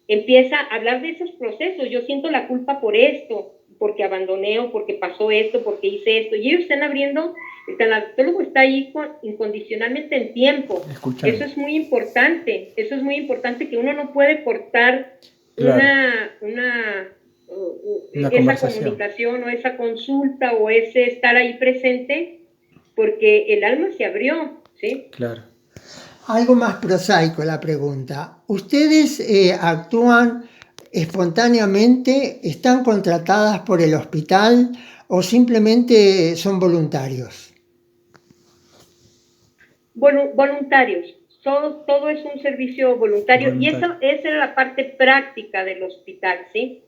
empieza a hablar de esos procesos. Yo siento la culpa por esto, porque abandoné o porque pasó esto, porque hice esto. Y ellos están abriendo, el tanatólogo está ahí incondicionalmente en tiempo. Escuchando. Eso es muy importante que uno no puede cortar esa comunicación o esa consulta o ese estar ahí presente, porque el alma se abrió, ¿sí? Claro. Algo más prosaico la pregunta. ¿Ustedes actúan espontáneamente, están contratadas por el hospital o simplemente son voluntarios? Voluntarios. Todo es un servicio voluntario y esa es la parte práctica del hospital, ¿sí?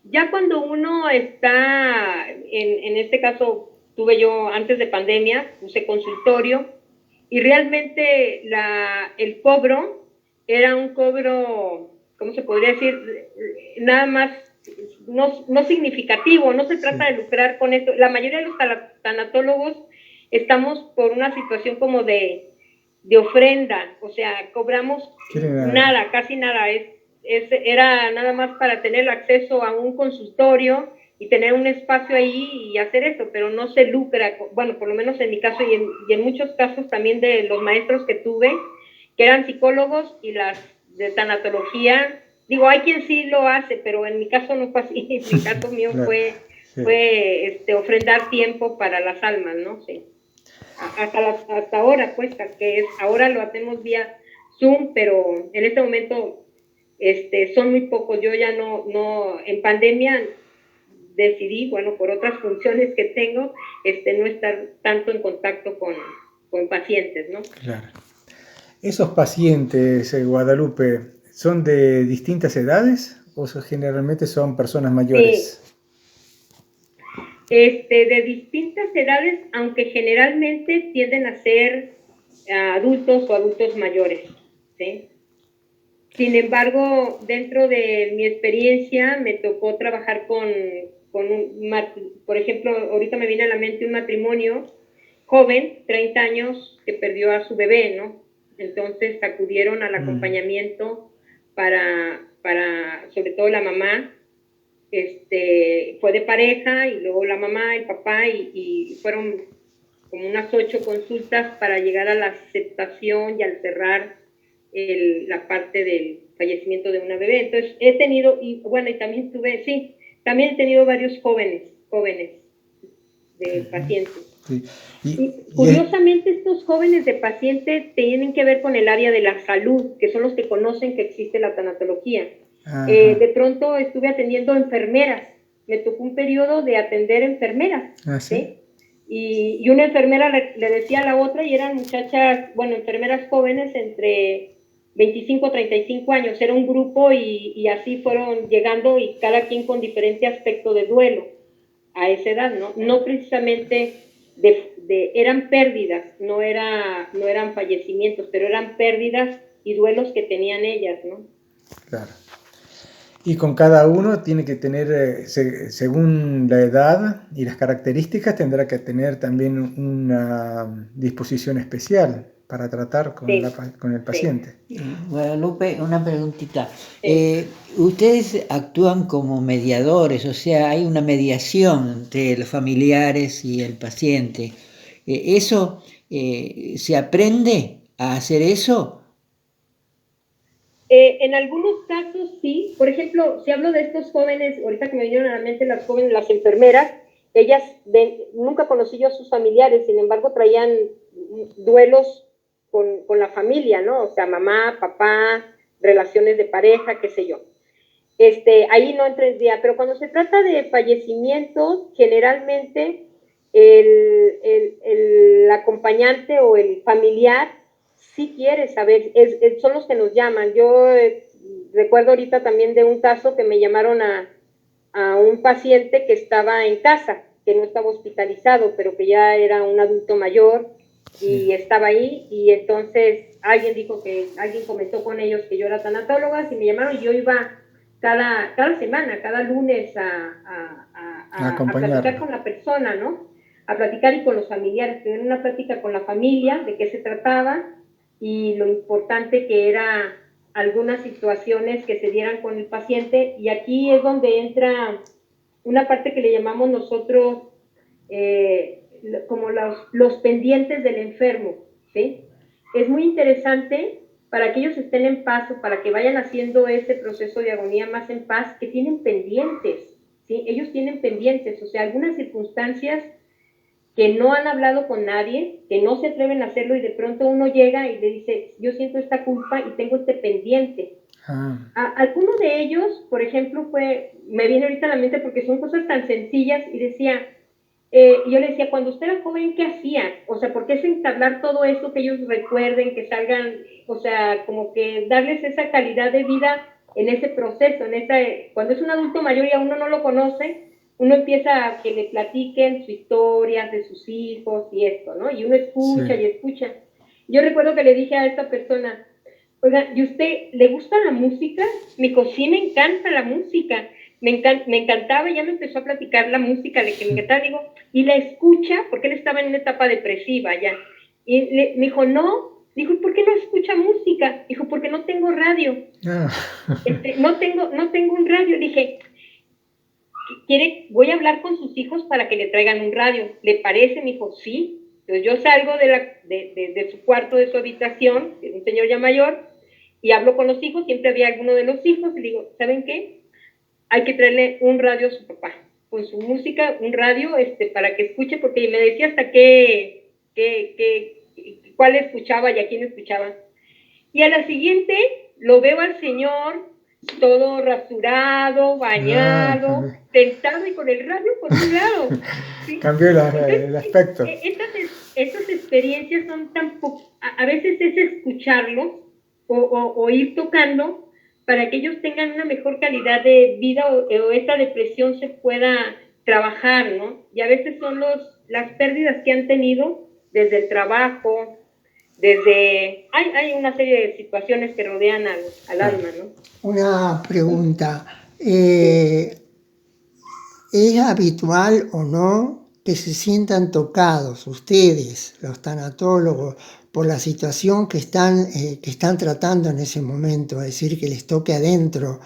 Ya cuando uno está, en este caso tuve yo antes de pandemia, puse consultorio y realmente el cobro era un cobro, ¿cómo se podría decir? Nada más no significativo, no se trata de lucrar con esto. La mayoría de los tanatólogos estamos por una situación como de ofrenda, o sea, cobramos nada, casi nada, era nada más para tener acceso a un consultorio y tener un espacio ahí y hacer eso, pero no se lucra, bueno, por lo menos en mi caso y en muchos casos también de los maestros que tuve, que eran psicólogos y las de tanatología, digo, hay quien sí lo hace, pero en mi caso no fue así, en mi caso mío fue ofrendar tiempo para las almas, ¿no? Sí. Hasta ahora, pues, que ahora lo hacemos vía Zoom, pero en este momento son muy pocos. Yo ya no, en pandemia decidí, bueno, por otras funciones que tengo, no estar tanto en contacto con pacientes, ¿no? Claro. ¿Esos pacientes, Guadalupe, son de distintas edades o generalmente son personas mayores? Sí. De distintas edades, aunque generalmente tienden a ser adultos o adultos mayores, ¿sí? Sin embargo, dentro de mi experiencia me tocó trabajar con por ejemplo, ahorita me viene a la mente un matrimonio joven, 30 años, que perdió a su bebé, ¿no? Entonces acudieron al acompañamiento para sobre todo la mamá, fue de pareja y luego la mamá, el papá y fueron como unas 8 consultas para llegar a la aceptación y al cerrar la parte del fallecimiento de una bebé. Entonces he tenido, y bueno, y también también he tenido varios jóvenes de pacientes. Sí. Y curiosamente estos jóvenes de pacientes tienen que ver con el área de la salud, que son los que conocen que existe la tanatología. De pronto estuve atendiendo enfermeras, me tocó un periodo de atender enfermeras, ¿sí? Y una enfermera le decía a la otra, y eran muchachas, bueno, enfermeras jóvenes entre 25 y 35 años, era un grupo y así fueron llegando y cada quien con diferente aspecto de duelo a esa edad, ¿no? No precisamente eran pérdidas, no eran fallecimientos, pero eran pérdidas y duelos que tenían ellas, ¿no? Claro. Y con cada uno tiene que tener, según la edad y las características, tendrá que tener también una disposición especial para tratar con, con el paciente. Sí. Guadalupe, una preguntita. Ustedes actúan como mediadores, o sea, hay una mediación entre los familiares y el paciente. ¿Eso se aprende a hacer eso? En algunos casos sí, por ejemplo, si hablo de estos jóvenes, ahorita que me vinieron a la mente las jóvenes, las enfermeras, ellas nunca conocí yo a sus familiares, sin embargo traían duelos con la familia, ¿no? O sea, mamá, papá, relaciones de pareja, qué sé yo. Ahí no entendía, pero cuando se trata de fallecimientos, generalmente el acompañante o el familiar sí quiere saber, son los que nos llaman. Yo recuerdo ahorita también de un caso que me llamaron a un paciente que estaba en casa, que no estaba hospitalizado, pero que ya era un adulto mayor y estaba ahí, y entonces alguien comentó con ellos que yo era tanatóloga, y me llamaron y yo iba cada semana, cada lunes a platicar con la persona, ¿no? A platicar y con los familiares, tener una plática con la familia de qué se trataba y lo importante que era algunas situaciones que se dieran con el paciente. Y aquí es donde entra una parte que le llamamos nosotros como los pendientes del enfermo, ¿sí? Es muy interesante para que ellos estén en paz o para que vayan haciendo ese proceso de agonía más en paz, que tienen pendientes, ¿sí? Ellos tienen pendientes, o sea, algunas circunstancias que no han hablado con nadie, que no se atreven a hacerlo, y de pronto uno llega y le dice, yo siento esta culpa y tengo este pendiente. Alguno de ellos, por ejemplo, me viene ahorita a la mente porque son cosas tan sencillas, y decía, yo le decía, cuando usted era joven, ¿qué hacía? O sea, ¿por qué es entablar todo eso, que ellos recuerden, que salgan, o sea, como que darles esa calidad de vida en ese proceso, cuando es un adulto mayor y a uno no lo conoce, uno empieza a que le platiquen sus historias de sus hijos y esto, ¿no? Y uno escucha y escucha. Yo recuerdo que le dije a esta persona, oiga, ¿y usted le gusta la música? Me dijo, sí, me encanta la música. Me encantaba, ya me empezó a platicar la música de que me encantaba, digo, y la escucha, porque él estaba en una etapa depresiva ya. Y me dijo, no. Dijo, ¿y por qué no escucha música? Dijo, porque no tengo radio. No tengo un radio. Dije, voy a hablar con sus hijos para que le traigan un radio. ¿Le parece? Me dijo, sí. Entonces yo salgo de su cuarto, de su habitación, de un señor ya mayor, y hablo con los hijos. Siempre había alguno de los hijos, y le digo, ¿saben qué? Hay que traerle un radio a su papá, con su música, un radio, para que escuche, porque me decía hasta cuál escuchaba y a quién escuchaba. Y a la siguiente lo veo al señor todo rasurado, bañado, sentado y con el radio por un lado. ¿Sí? Cambió Entonces, el aspecto. estas experiencias son tan a veces es escucharlo o ir tocando para que ellos tengan una mejor calidad de vida o esta depresión se pueda trabajar, ¿no? Y a veces son las pérdidas que han tenido desde el trabajo, hay una serie de situaciones que rodean al alma, ¿no? Una pregunta. ¿Es habitual o no que se sientan tocados ustedes, los tanatólogos, por la situación que están tratando en ese momento? Es decir, que les toque adentro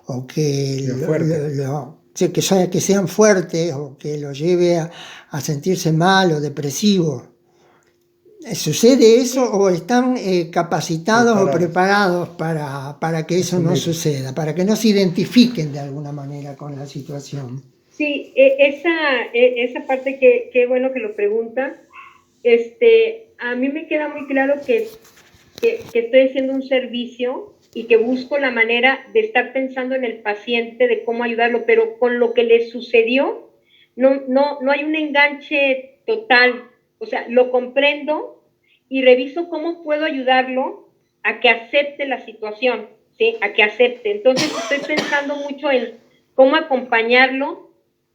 o que, que sean fuertes o que los lleve a sentirse mal o depresivo. ¿Sucede eso o están capacitados o preparados para que eso no suceda, para que no se identifiquen de alguna manera con la situación? Sí, esa parte qué bueno que lo pregunta. A mí me queda muy claro que estoy haciendo un servicio y que busco la manera de estar pensando en el paciente, de cómo ayudarlo, pero con lo que le sucedió, no hay un enganche total. O sea, lo comprendo y reviso cómo puedo ayudarlo a que acepte la situación, ¿sí? A que acepte. Entonces estoy pensando mucho en cómo acompañarlo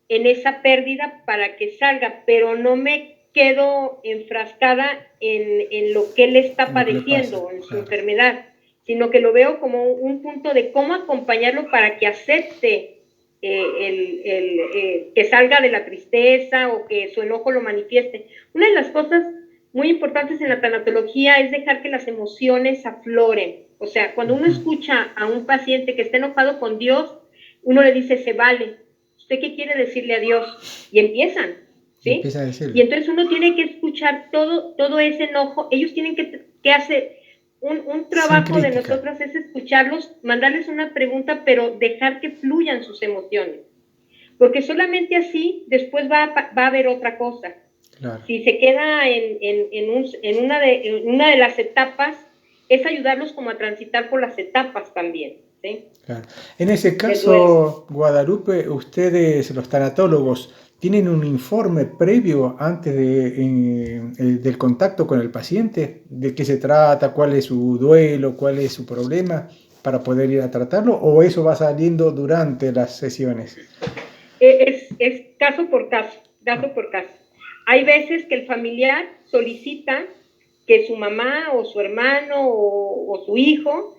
en esa pérdida para que salga, pero no me quedo enfrascada en lo que él está padeciendo, en su enfermedad, sino que lo veo como un punto de cómo acompañarlo para que acepte que salga de la tristeza o que su enojo lo manifieste. Una de las cosas muy importantes en la tanatología es dejar que las emociones afloren. O sea, cuando uno escucha a un paciente que está enojado con Dios, uno le dice, se vale. ¿Usted qué quiere decirle a Dios? Y empiezan, ¿sí? Y entonces uno tiene que escuchar todo ese enojo. Ellos tienen que hacer un trabajo de nosotros es escucharlos, mandarles una pregunta, pero dejar que fluyan sus emociones. Porque solamente así después va a haber otra cosa. Claro. Si se queda en una de las etapas, es ayudarlos como a transitar por las etapas también. ¿Sí? Claro. En ese caso, Guadalupe, ustedes, los tanatólogos, ¿tienen un informe previo antes del contacto con el paciente? ¿De qué se trata? ¿Cuál es su duelo? ¿Cuál es su problema? Para poder ir a tratarlo, ¿o eso va saliendo durante las sesiones? Es caso por caso. Hay veces que el familiar solicita que su mamá o su hermano o su hijo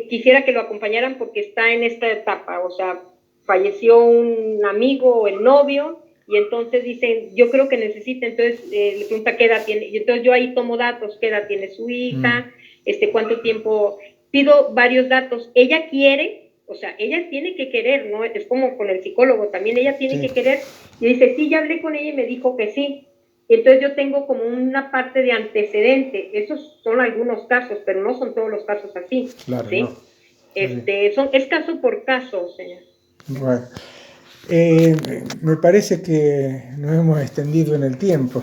quisiera que lo acompañaran porque está en esta etapa, o sea, falleció un amigo o el novio, y entonces dicen, yo creo que necesita, entonces le pregunta qué edad tiene, y entonces yo ahí tomo datos, qué edad tiene su hija, cuánto tiempo, pido varios datos, ella quiere, o sea, ella tiene que querer, ¿no? Es como con el psicólogo, también ella tiene que querer, y dice, sí, ya hablé con ella y me dijo que sí. Entonces yo tengo como una parte de antecedente. Esos son algunos casos, pero no son todos los casos así. Claro, ¿sí? No. Es caso por caso, señor. Bueno, me parece que nos hemos extendido en el tiempo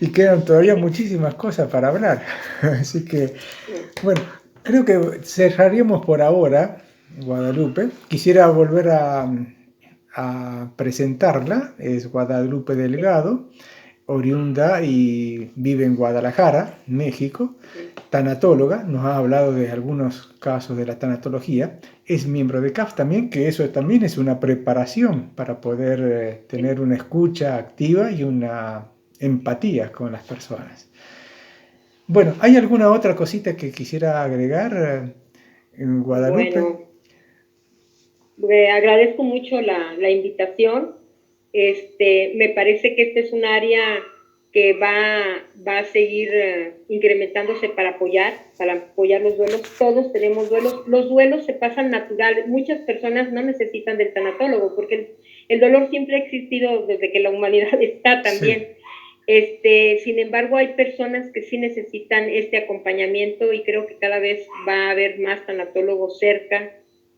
y quedan todavía muchísimas cosas para hablar. Así que, bueno, creo que cerraríamos por ahora, Guadalupe. Quisiera volver a presentarla. Es Guadalupe Delgado, oriunda y vive en Guadalajara, México, tanatóloga, nos ha hablado de algunos casos de la tanatología, es miembro de CAF también, que eso también es una preparación para poder tener una escucha activa y una empatía con las personas. Bueno, ¿hay alguna otra cosita que quisiera agregar, Guadalupe? Bueno, agradezco mucho la invitación. Me parece que este es un área que va a seguir incrementándose para apoyar los duelos. Todos tenemos duelos. Los duelos se pasan natural. Muchas personas no necesitan del tanatólogo porque el dolor siempre ha existido desde que la humanidad está también. Sí. Sin embargo, hay personas que sí necesitan este acompañamiento y creo que cada vez va a haber más tanatólogos cerca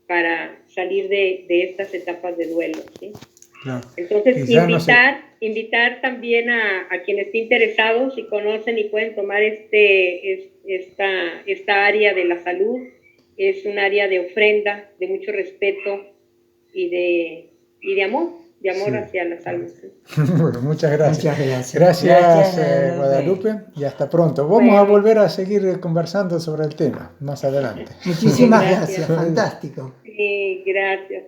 para salir de estas etapas de duelo, ¿sí? Claro. Entonces, invitar también a quienes estén interesados, si conocen y pueden tomar esta área de la salud, es un área de ofrenda, de mucho respeto y de amor Sí. hacia las almas. Bueno, muchas gracias. Muchas gracias. Gracias, Gracias, Guadalupe, y hasta pronto. Vamos Bueno. a volver a seguir conversando sobre el tema más adelante. Muchísimas Gracias. gracias, fantástico. Sí, gracias.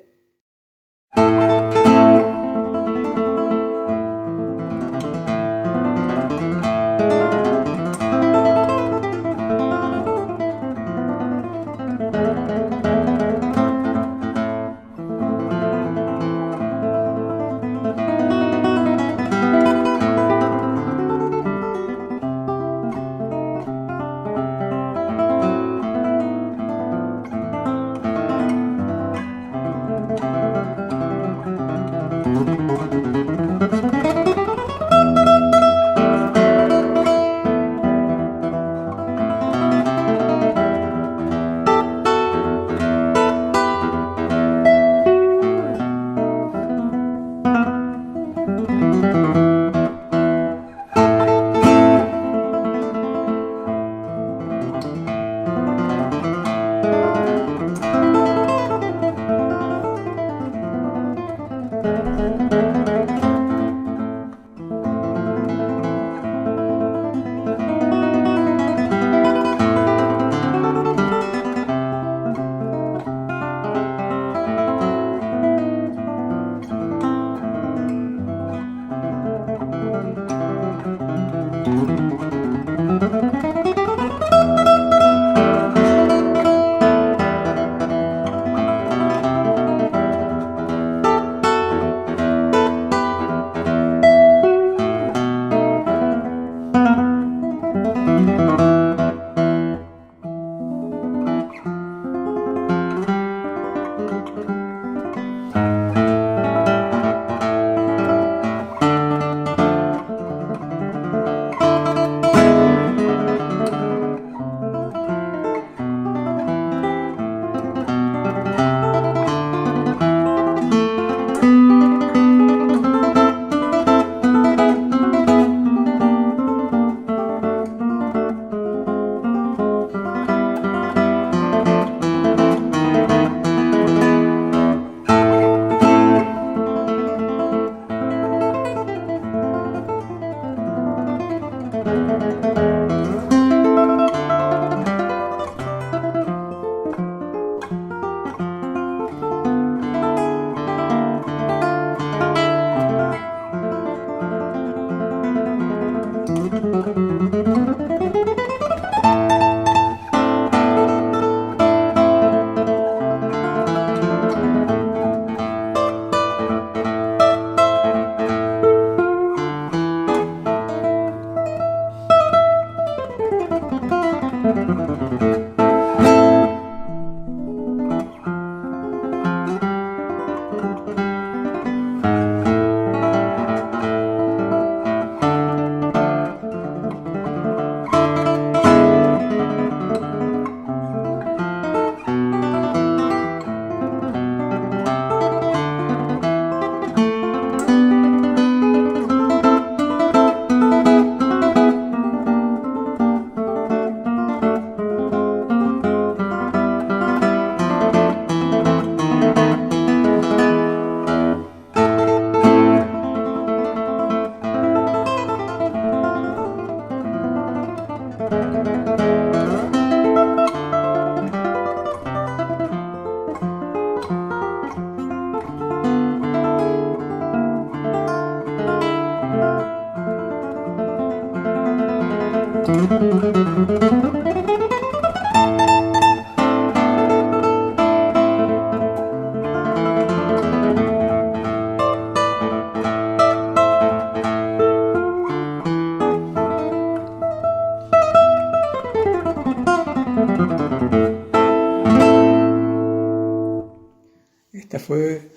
Esta fue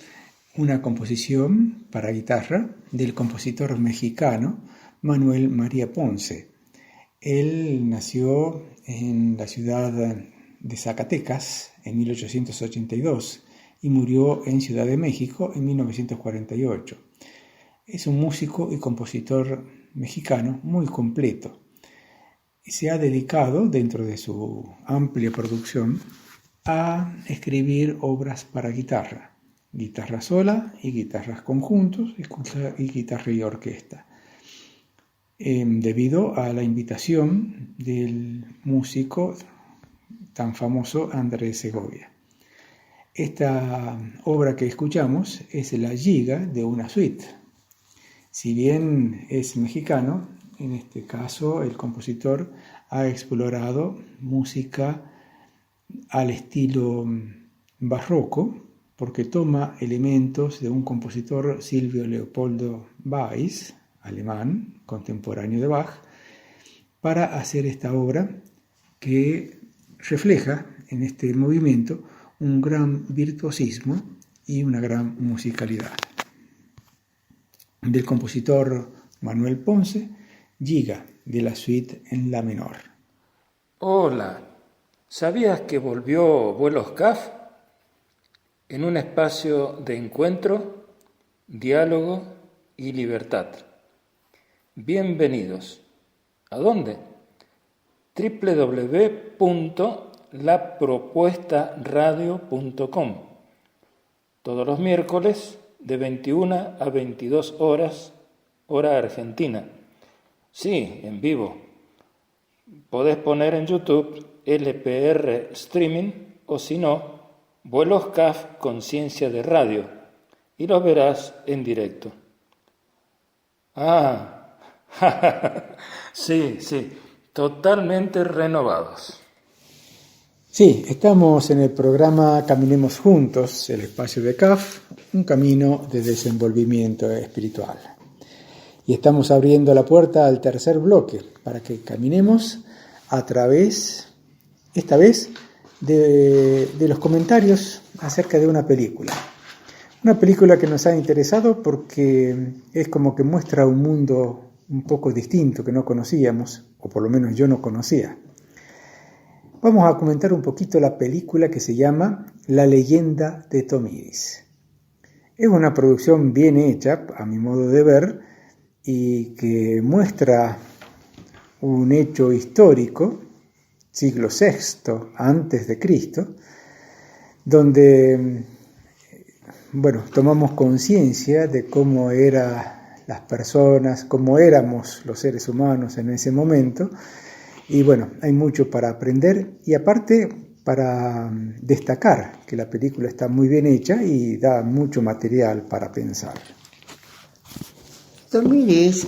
una composición para guitarra del compositor mexicano Manuel María Ponce. Él nació en la ciudad de Zacatecas en 1882 y murió en Ciudad de México en 1948. Es un músico y compositor mexicano muy completo y se ha dedicado, dentro de su amplia producción, a escribir obras para guitarra sola y guitarras conjuntos y guitarra y orquesta, debido a la invitación del músico tan famoso Andrés Segovia. Esta obra que escuchamos es la giga de una suite. Si bien es mexicano, en este caso el compositor ha explorado música al estilo barroco, porque toma elementos de un compositor, Silvio Leopoldo Weiss, alemán, contemporáneo de Bach, para hacer esta obra que refleja en este movimiento un gran virtuosismo y una gran musicalidad. Del compositor Manuel Ponce, Giga, de la suite en la menor. Hola, ¿sabías que volvió Vuelos CAF? En un espacio de encuentro, diálogo y libertad. Bienvenidos. ¿A dónde? www.lapropuestaradio.com. Todos los miércoles de 21 a 22 horas, hora argentina. Sí, en vivo. Podés poner en YouTube LPR Streaming o si no, Vuelos CAF Conciencia de Radio y los verás en directo. Ah, sí, totalmente renovados. Sí, estamos en el programa Caminemos Juntos, el espacio de CAF, un camino de desenvolvimiento espiritual. Y estamos abriendo la puerta al tercer bloque para que caminemos a través, esta vez, de los comentarios acerca de una película. Una película que nos ha interesado porque es como que muestra un mundo un poco distinto que no conocíamos, o por lo menos yo no conocía. Vamos a comentar un poquito la película que se llama La leyenda de Tomiris. Es una producción bien hecha, a mi modo de ver, y que muestra un hecho histórico, siglo VI antes de Cristo, donde tomamos conciencia de cómo eran las personas, cómo éramos los seres humanos en ese momento, y hay mucho para aprender y aparte para destacar que la película está muy bien hecha y da mucho material para pensar. Tomiris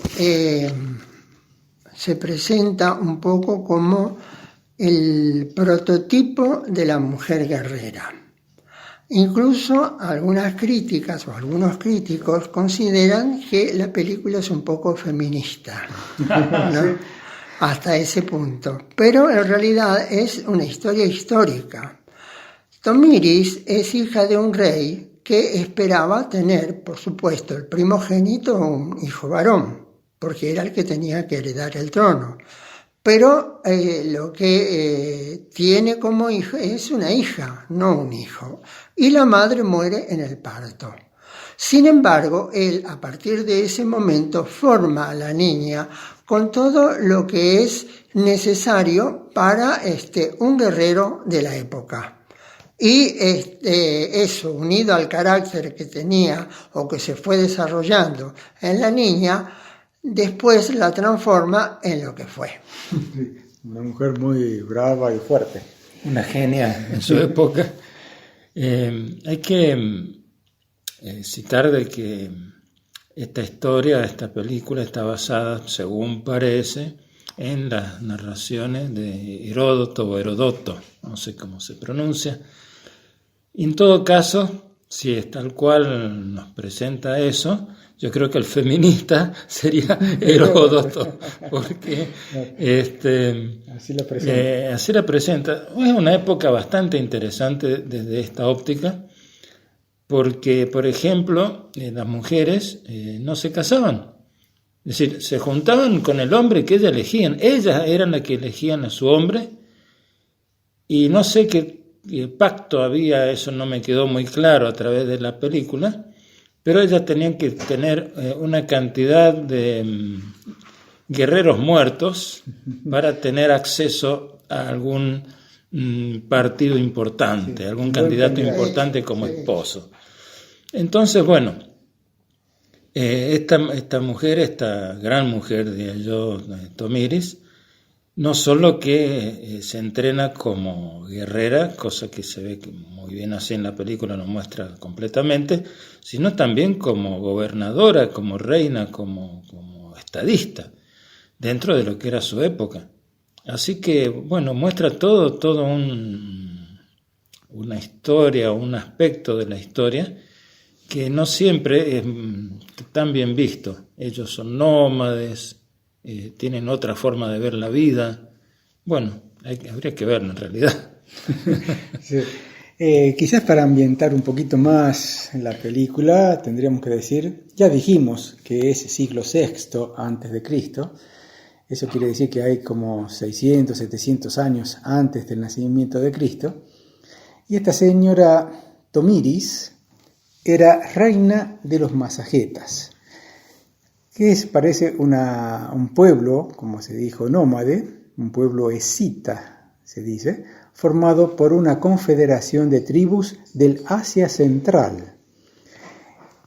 se presenta un poco como el prototipo de la mujer guerrera. Incluso algunas críticas o algunos críticos consideran que la película es un poco feminista, ¿no? Sí. Hasta ese punto. Pero en realidad es una historia histórica. Tomiris es hija de un rey que esperaba tener, por supuesto, el primogénito un hijo varón, porque era el que tenía que heredar el trono. Pero lo que tiene como hija es una hija, no un hijo. Y la madre muere en el parto. Sin embargo, él a partir de ese momento forma a la niña con todo lo que es necesario para un guerrero de la época. Y eso, unido al carácter que tenía o que se fue desarrollando en la niña, después la transforma en lo que fue. Sí, una mujer muy brava y fuerte. Una genia en su época. Hay que citar de que esta historia, esta película está basada, según parece, en las narraciones de Heródoto o Herodoto, no sé cómo se pronuncia. Y en todo caso, si es tal cual nos presenta eso, yo creo que el feminista sería Heródoto, porque así la presenta. Es una época bastante interesante desde esta óptica, porque, por ejemplo, las mujeres no se casaban. Es decir, se juntaban con el hombre que ellas elegían. Ellas eran las que elegían a su hombre, y no sé qué pacto había, eso no me quedó muy claro a través de la película, pero ellas tenían que tener una cantidad de guerreros muertos para tener acceso a algún partido importante, Sí, algún buen candidato candidato. importante como Sí. esposo. Entonces, bueno, esta mujer, esta gran mujer, diría yo, Tomiris, no solo que se entrena como guerrera, cosa que se ve que muy bien así en la película, lo muestra completamente, sino también como gobernadora, como reina, como estadista, dentro de lo que era su época. Así que, bueno, muestra todo una historia, un aspecto de la historia que no siempre es tan bien visto. Ellos son nómades, tienen otra forma de ver la vida. Bueno, habría que verlo en realidad. Sí. Quizás para ambientar un poquito más la película, tendríamos que decir, ya dijimos que es siglo VI antes de Cristo. Eso quiere decir que hay como 600, 700 años antes del nacimiento de Cristo. Y esta señora Tomiris era reina de los Masagetas, que parece un pueblo, como se dijo, nómade, un pueblo escita, se dice, formado por una confederación de tribus del Asia Central.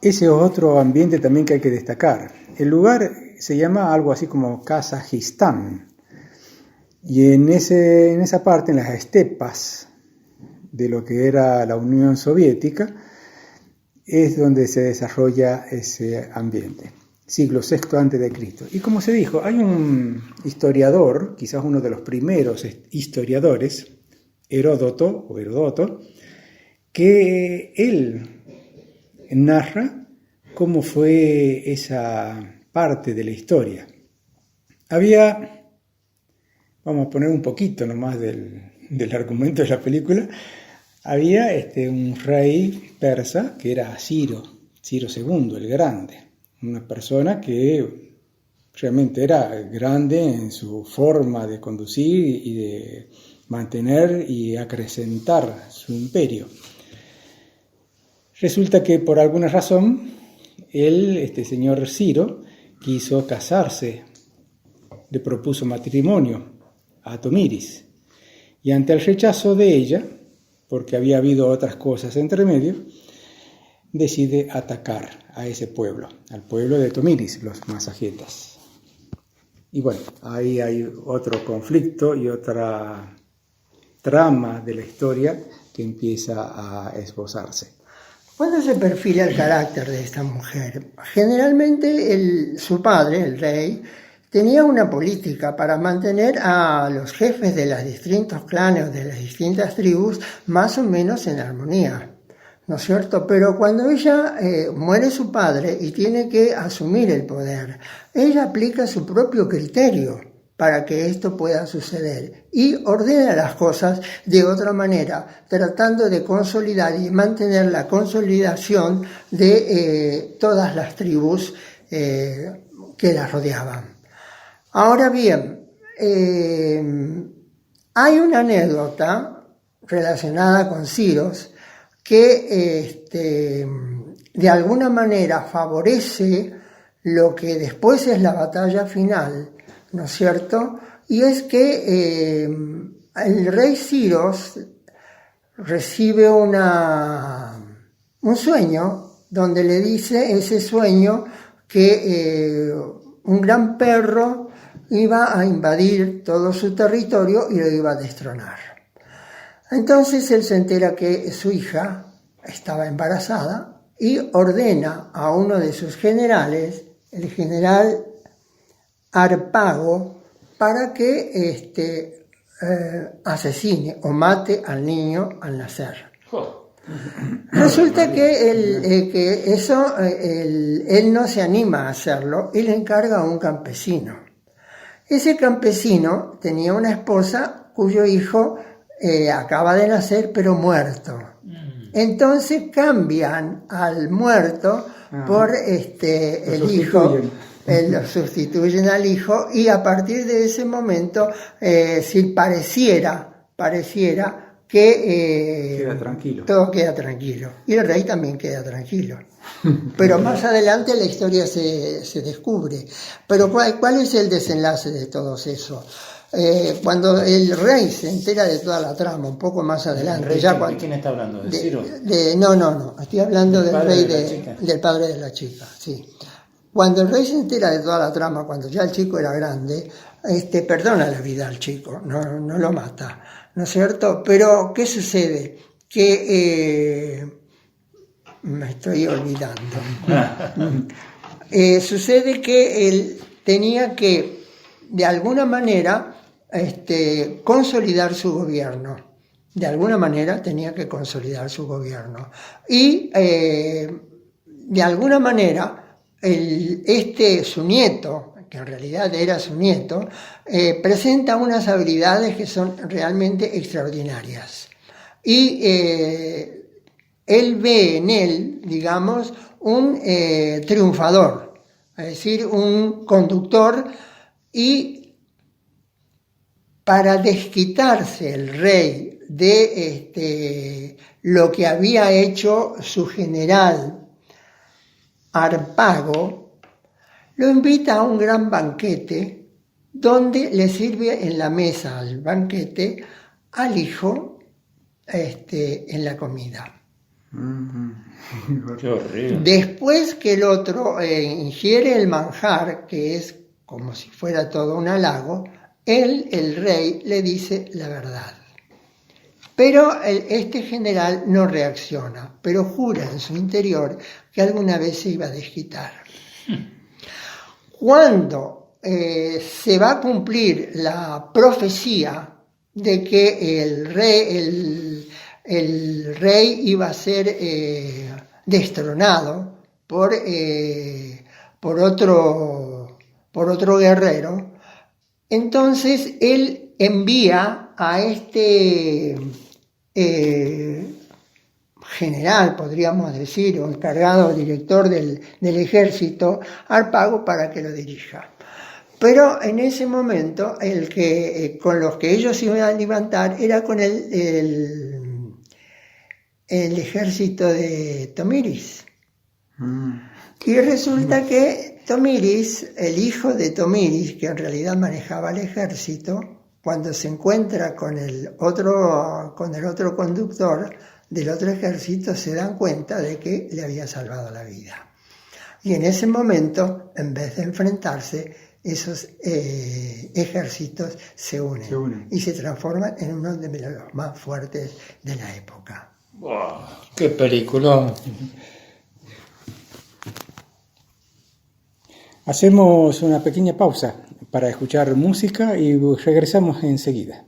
Ese es otro ambiente también que hay que destacar. El lugar se llama algo así como Kazajistán, y en esa parte, en las estepas de lo que era la Unión Soviética, es donde se desarrolla ese ambiente, siglo VI antes de Cristo. Y como se dijo, hay un historiador, quizás uno de los primeros historiadores, Heródoto, que él narra cómo fue esa parte de la historia. Vamos a poner un poquito nomás del argumento de la película. Había un rey persa que era Ciro II, el Grande, una persona que realmente era grande en su forma de conducir y de mantener y acrecentar su imperio. Resulta que por alguna razón este señor Ciro quiso casarse, le propuso matrimonio a Tomiris, y ante el rechazo de ella, porque había habido otras cosas entre medio, decide atacar a ese pueblo, al pueblo de Tomiris, los Masagetas. Y bueno, ahí hay otro conflicto y otra trama de la historia que empieza a esbozarse. ¿Cuándo se perfila el carácter de esta mujer? Generalmente su padre, el rey, tenía una política para mantener a los jefes de los distintos clanes, de las distintas tribus, más o menos en armonía, ¿no es cierto? Pero cuando ella muere su padre y tiene que asumir el poder, ella aplica su propio criterio para que esto pueda suceder y ordena las cosas de otra manera, tratando de consolidar y mantener la consolidación de todas las tribus que la rodeaban. Ahora bien, hay una anécdota relacionada con Ciro que de alguna manera favorece lo que después es la batalla final, ¿no es cierto? Y es que el rey Ciro recibe un sueño donde le dice ese sueño que un gran perro iba a invadir todo su territorio y lo iba a destronar. Entonces él se entera que su hija estaba embarazada y ordena a uno de sus generales, el general Harpago, para que asesine o mate al niño al nacer. Resulta que él no se anima a hacerlo y le encarga a un campesino. Ese campesino tenía una esposa cuyo hijo acaba de nacer pero muerto. Entonces cambian al muerto por el hijo, lo sustituyen al hijo, y a partir de ese momento si pareciera que Queda tranquilo. todo queda tranquilo, y el rey también queda tranquilo. Pero más adelante la historia se descubre. Pero ¿cuál es el desenlace de todo eso? Cuando el rey se entera de toda la trama, un poco más adelante. ¿Rey, Ya ¿de cuando, quién está hablando? ¿De Ciro? No, estoy hablando del padre rey de la chica. del padre de la chica, sí. Cuando el rey se entera de toda la trama, cuando ya el chico era grande, perdona la vida al chico, no lo mata, ¿no es cierto? Pero, ¿qué sucede? Que me estoy olvidando. Sucede que él tenía que, de alguna manera, consolidar su gobierno. De alguna manera tenía que consolidar su gobierno. Y, de alguna manera, su nieto, que en realidad era su nieto, presenta unas habilidades que son realmente extraordinarias. Y él ve en él, digamos, un triunfador, es decir, un conductor, y para desquitarse el rey de lo que había hecho su general Harpago, lo invita a un gran banquete donde le sirve en la mesa al banquete al hijo en la comida. Qué horrible. Después que el otro ingiere el manjar, que es como si fuera todo un halago, el rey, le dice la verdad. Pero este general no reacciona, pero jura en su interior que alguna vez se iba a desquitar. Cuando se va a cumplir la profecía de que el rey iba a ser destronado por otro guerrero, entonces él envía a general, podríamos decir, o encargado director del ejército, Harpago, para que lo dirija. Pero en ese momento, con los que ellos iban a levantar era con el ejército de Tomiris. Y resulta que Tomiris, el hijo de Tomiris, que en realidad manejaba el ejército, cuando se encuentra con el otro conductor del otro ejército, se dan cuenta de que le había salvado la vida. Y en ese momento, en vez de enfrentarse, esos ejércitos se unen y se transforman en uno de los más fuertes de la época. Wow, ¡qué película! Hacemos una pequeña pausa para escuchar música y regresamos enseguida.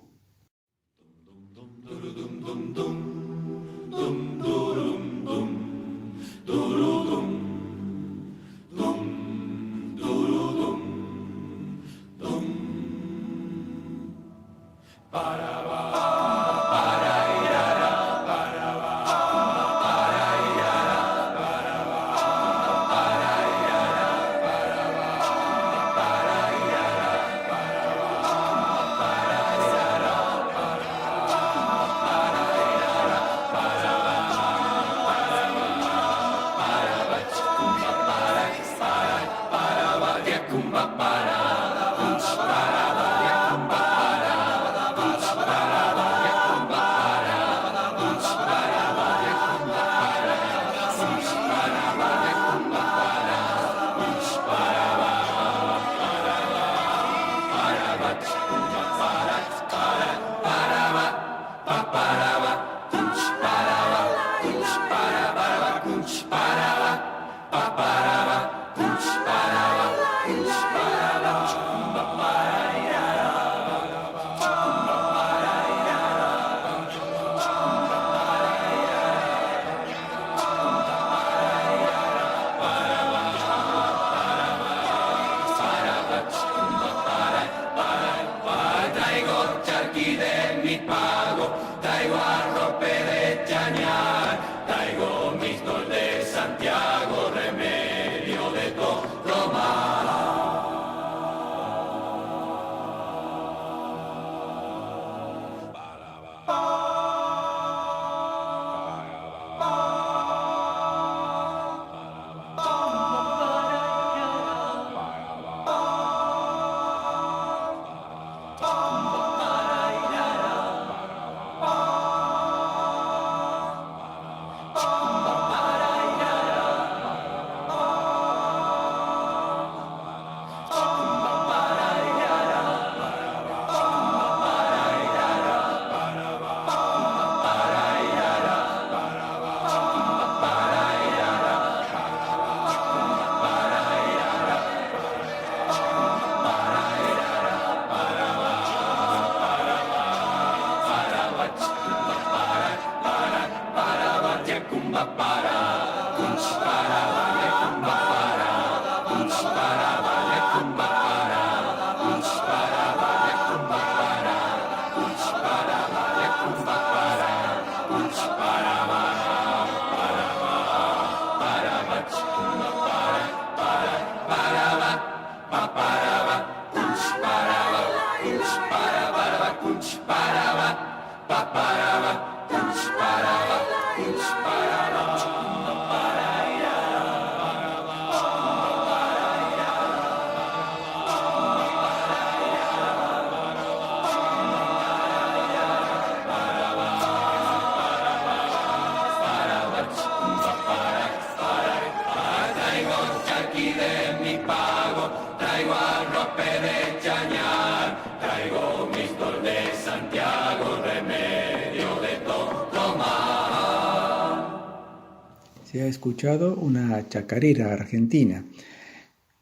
Se ha escuchado una chacarera argentina,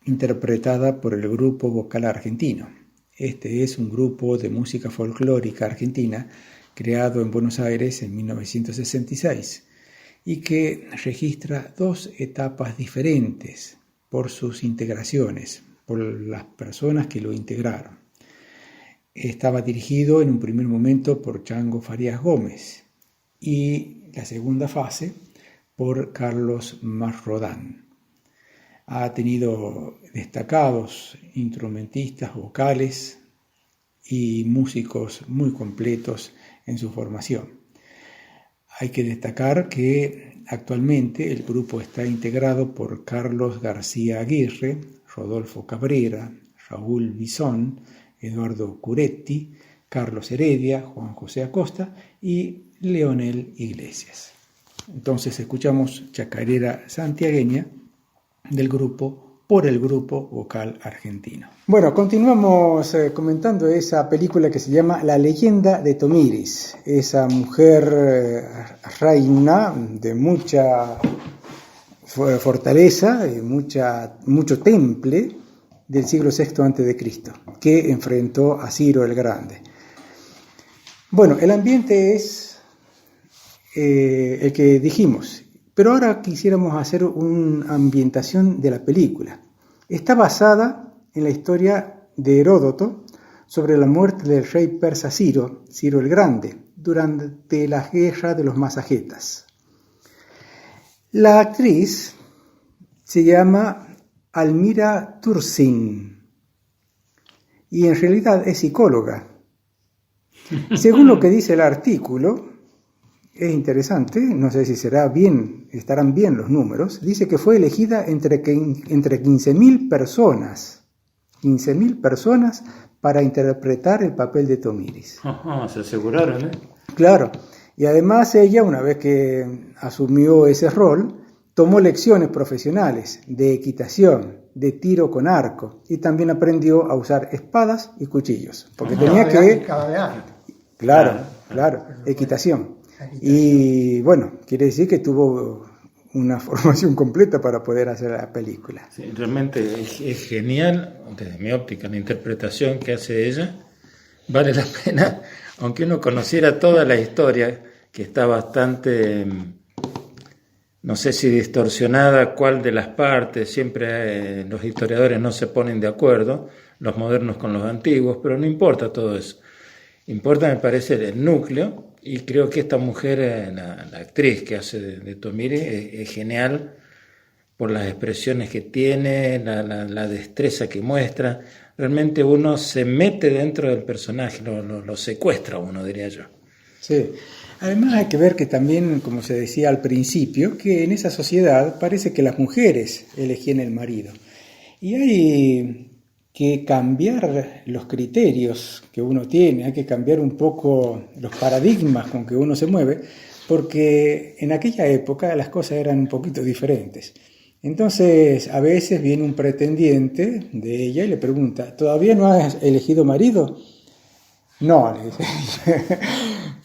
interpretada por el Grupo Vocal Argentino. Este es un grupo de música folclórica argentina creado en Buenos Aires en 1966 y que registra dos etapas diferentes por sus integraciones, por las personas que lo integraron. Estaba dirigido en un primer momento por Chango Farías Gómez y la segunda fase por Carlos Masrodán. Ha tenido destacados instrumentistas vocales y músicos muy completos en su formación. Hay que destacar que actualmente el grupo está integrado por Carlos García Aguirre, Rodolfo Cabrera, Raúl Bisón, Eduardo Curetti, Carlos Heredia, Juan José Acosta y Leonel Iglesias. Entonces escuchamos Chacarera Santiagueña del grupo por el Grupo Vocal Argentino. Bueno, continuamos comentando esa película que se llama La leyenda de Tomiris, esa mujer reina de mucha fortaleza, y mucho temple del siglo VI a.C., que enfrentó a Ciro el Grande. Bueno, el ambiente es el que dijimos, pero ahora quisiéramos hacer una ambientación de la película. Está basada en la historia de Heródoto sobre la muerte del rey persa Ciro el Grande, durante la guerra de los Masagetas. La actriz se llama Almira Tursin y en realidad es psicóloga. Según lo que dice el artículo, es interesante, no sé si estarán bien los números, dice que fue elegida entre 15.000 personas para interpretar el papel de Tomiris. Se aseguraron, ¿eh? Claro, y además ella, una vez que asumió ese rol, tomó lecciones profesionales de equitación, de tiro con arco, y también aprendió a usar espadas y cuchillos, porque tenía que... Claro, equitación. Y bueno, quiere decir que tuvo una formación completa para poder hacer la película. Sí, realmente es genial, desde mi óptica, la interpretación que hace ella. Vale la pena, aunque uno conociera toda la historia, que está bastante, no sé si distorsionada, cuál de las partes, siempre los historiadores no se ponen de acuerdo, los modernos con los antiguos, pero no importa todo eso. Importa, me parece, el núcleo. Y creo que esta mujer, la actriz que hace de Tomiris, es genial por las expresiones que tiene, la destreza que muestra. Realmente uno se mete dentro del personaje, lo secuestra uno, diría yo. Sí. Además hay que ver que también, como se decía al principio, que en esa sociedad parece que las mujeres elegían el marido. Y hay que cambiar los criterios que uno tiene, hay que cambiar un poco los paradigmas con que uno se mueve, porque en aquella época las cosas eran un poquito diferentes. Entonces, a veces viene un pretendiente de ella y le pregunta, ¿todavía no has elegido marido? No, le dice,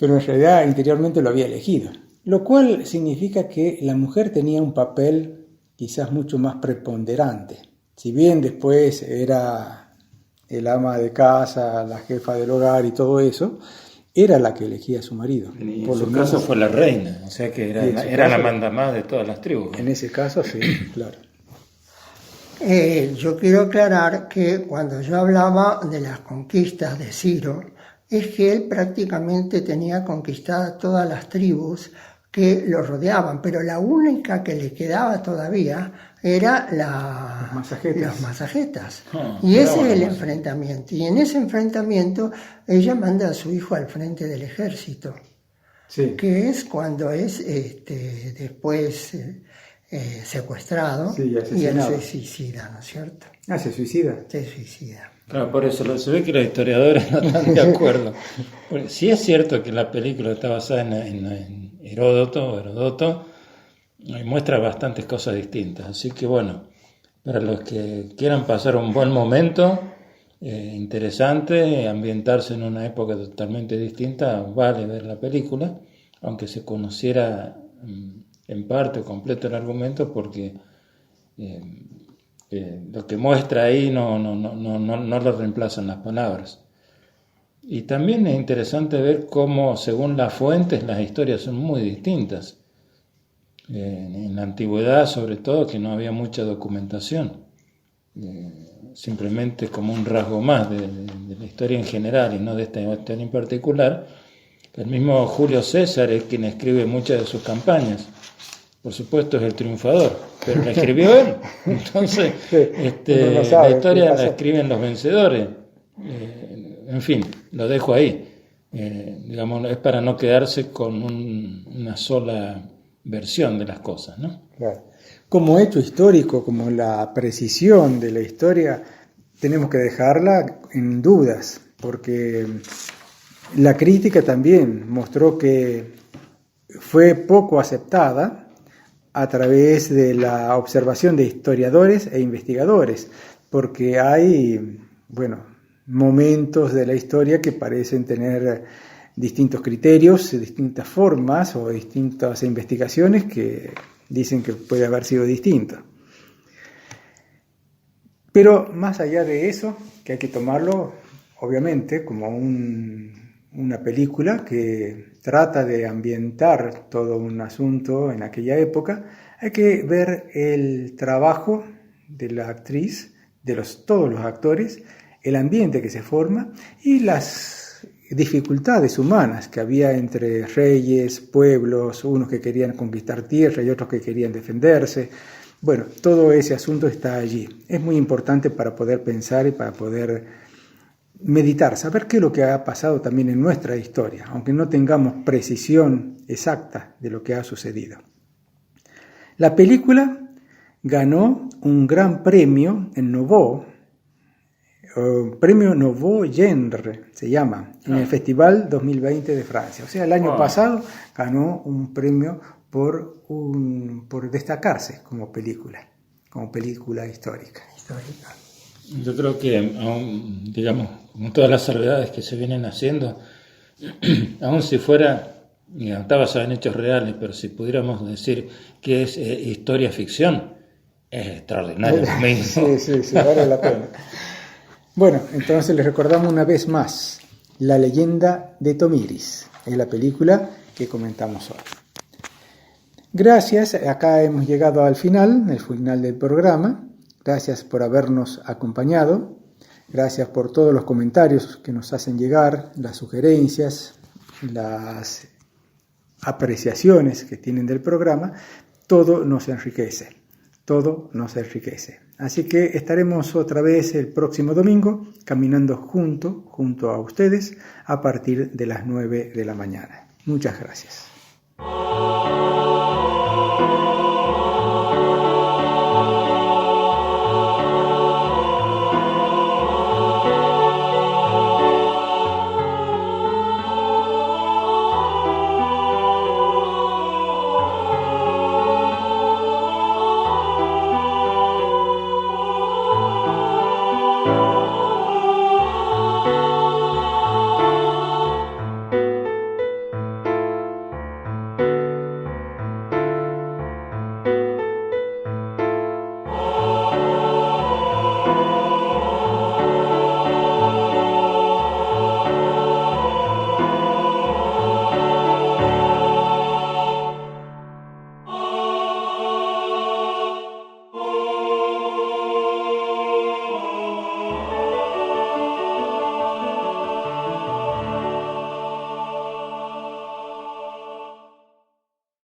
pero en realidad interiormente lo había elegido. Lo cual significa que la mujer tenía un papel quizás mucho más preponderante. Si bien después era el ama de casa, la jefa del hogar y todo eso, era la que elegía a su marido. Y Por en lo su menos, caso fue la reina, o sea que Y en su era la caso- mandamás de todas las tribus. en ese caso, sí, claro. Yo quiero aclarar que cuando yo hablaba de las conquistas de Ciro, es que él prácticamente tenía conquistadas todas las tribus que lo rodeaban, pero la única que le quedaba todavía era Los masajetas. los masajetas. bravo, Y ese es el los enfrentamiento. Y en ese enfrentamiento ella manda a su hijo al frente del ejército, Sí, que es cuando es después secuestrado Sí, y él asesinado. se suicida, ¿no es cierto? se suicida. Se suicida. Claro, por eso se ve que los historiadores no están de acuerdo. Porque sí es cierto que la película está basada en Heródoto, y muestra bastantes cosas distintas. Así que bueno, para los que quieran pasar un buen momento, interesante, ambientarse en una época totalmente distinta, vale ver la película, aunque se conociera en parte o completo el argumento, porque lo que muestra ahí no lo reemplazan las palabras. Y también es interesante ver cómo, según las fuentes, las historias son muy distintas. En la antigüedad, sobre todo, que no había mucha documentación, simplemente como un rasgo más de la historia en general y no de esta historia en particular. El mismo Julio César es quien escribe muchas de sus campañas. Por supuesto es el triunfador, pero la escribió él. Entonces, uno no sabe la historia qué la pasó. escriben los vencedores. En fin, lo dejo ahí. Digamos, es para no quedarse con una sola versión de las cosas, ¿no? Claro. Como hecho histórico, como la precisión de la historia, tenemos que dejarla en dudas, porque la crítica también mostró que fue poco aceptada a través de la observación de historiadores e investigadores, porque hay, momentos de la historia que parecen tener distintos criterios, distintas formas o distintas investigaciones que dicen que puede haber sido distinto. Pero más allá de eso, que hay que tomarlo obviamente como una película que trata de ambientar todo un asunto en aquella época, hay que ver el trabajo de la actriz, todos los actores, el ambiente que se forma y las dificultades humanas que había entre reyes, pueblos, unos que querían conquistar tierra y otros que querían defenderse. Bueno, todo ese asunto está allí. Es muy importante para poder pensar y para poder meditar, saber qué es lo que ha pasado también en nuestra historia, aunque no tengamos precisión exacta de lo que ha sucedido. La película ganó un gran premio en Nouveau, premio Nouveau Genre se llama, en el Festival 2020 de Francia. O sea, el año pasado ganó un premio por destacarse como película histórica. Yo creo que aún, digamos, con todas las salvedades que se vienen haciendo, aún si fuera, está basada en hechos reales, pero si pudiéramos decir que es historia ficción, es extraordinario. Sí, vale la pena. Bueno, entonces les recordamos una vez más La leyenda de Tomiris, es la película que comentamos hoy. Gracias, acá hemos llegado al final, el final del programa. Gracias por habernos acompañado, gracias por todos los comentarios que nos hacen llegar, las sugerencias, las apreciaciones que tienen del programa. Todo nos enriquece. Así que estaremos otra vez el próximo domingo caminando junto a ustedes a partir de las 9 de la mañana. Muchas gracias.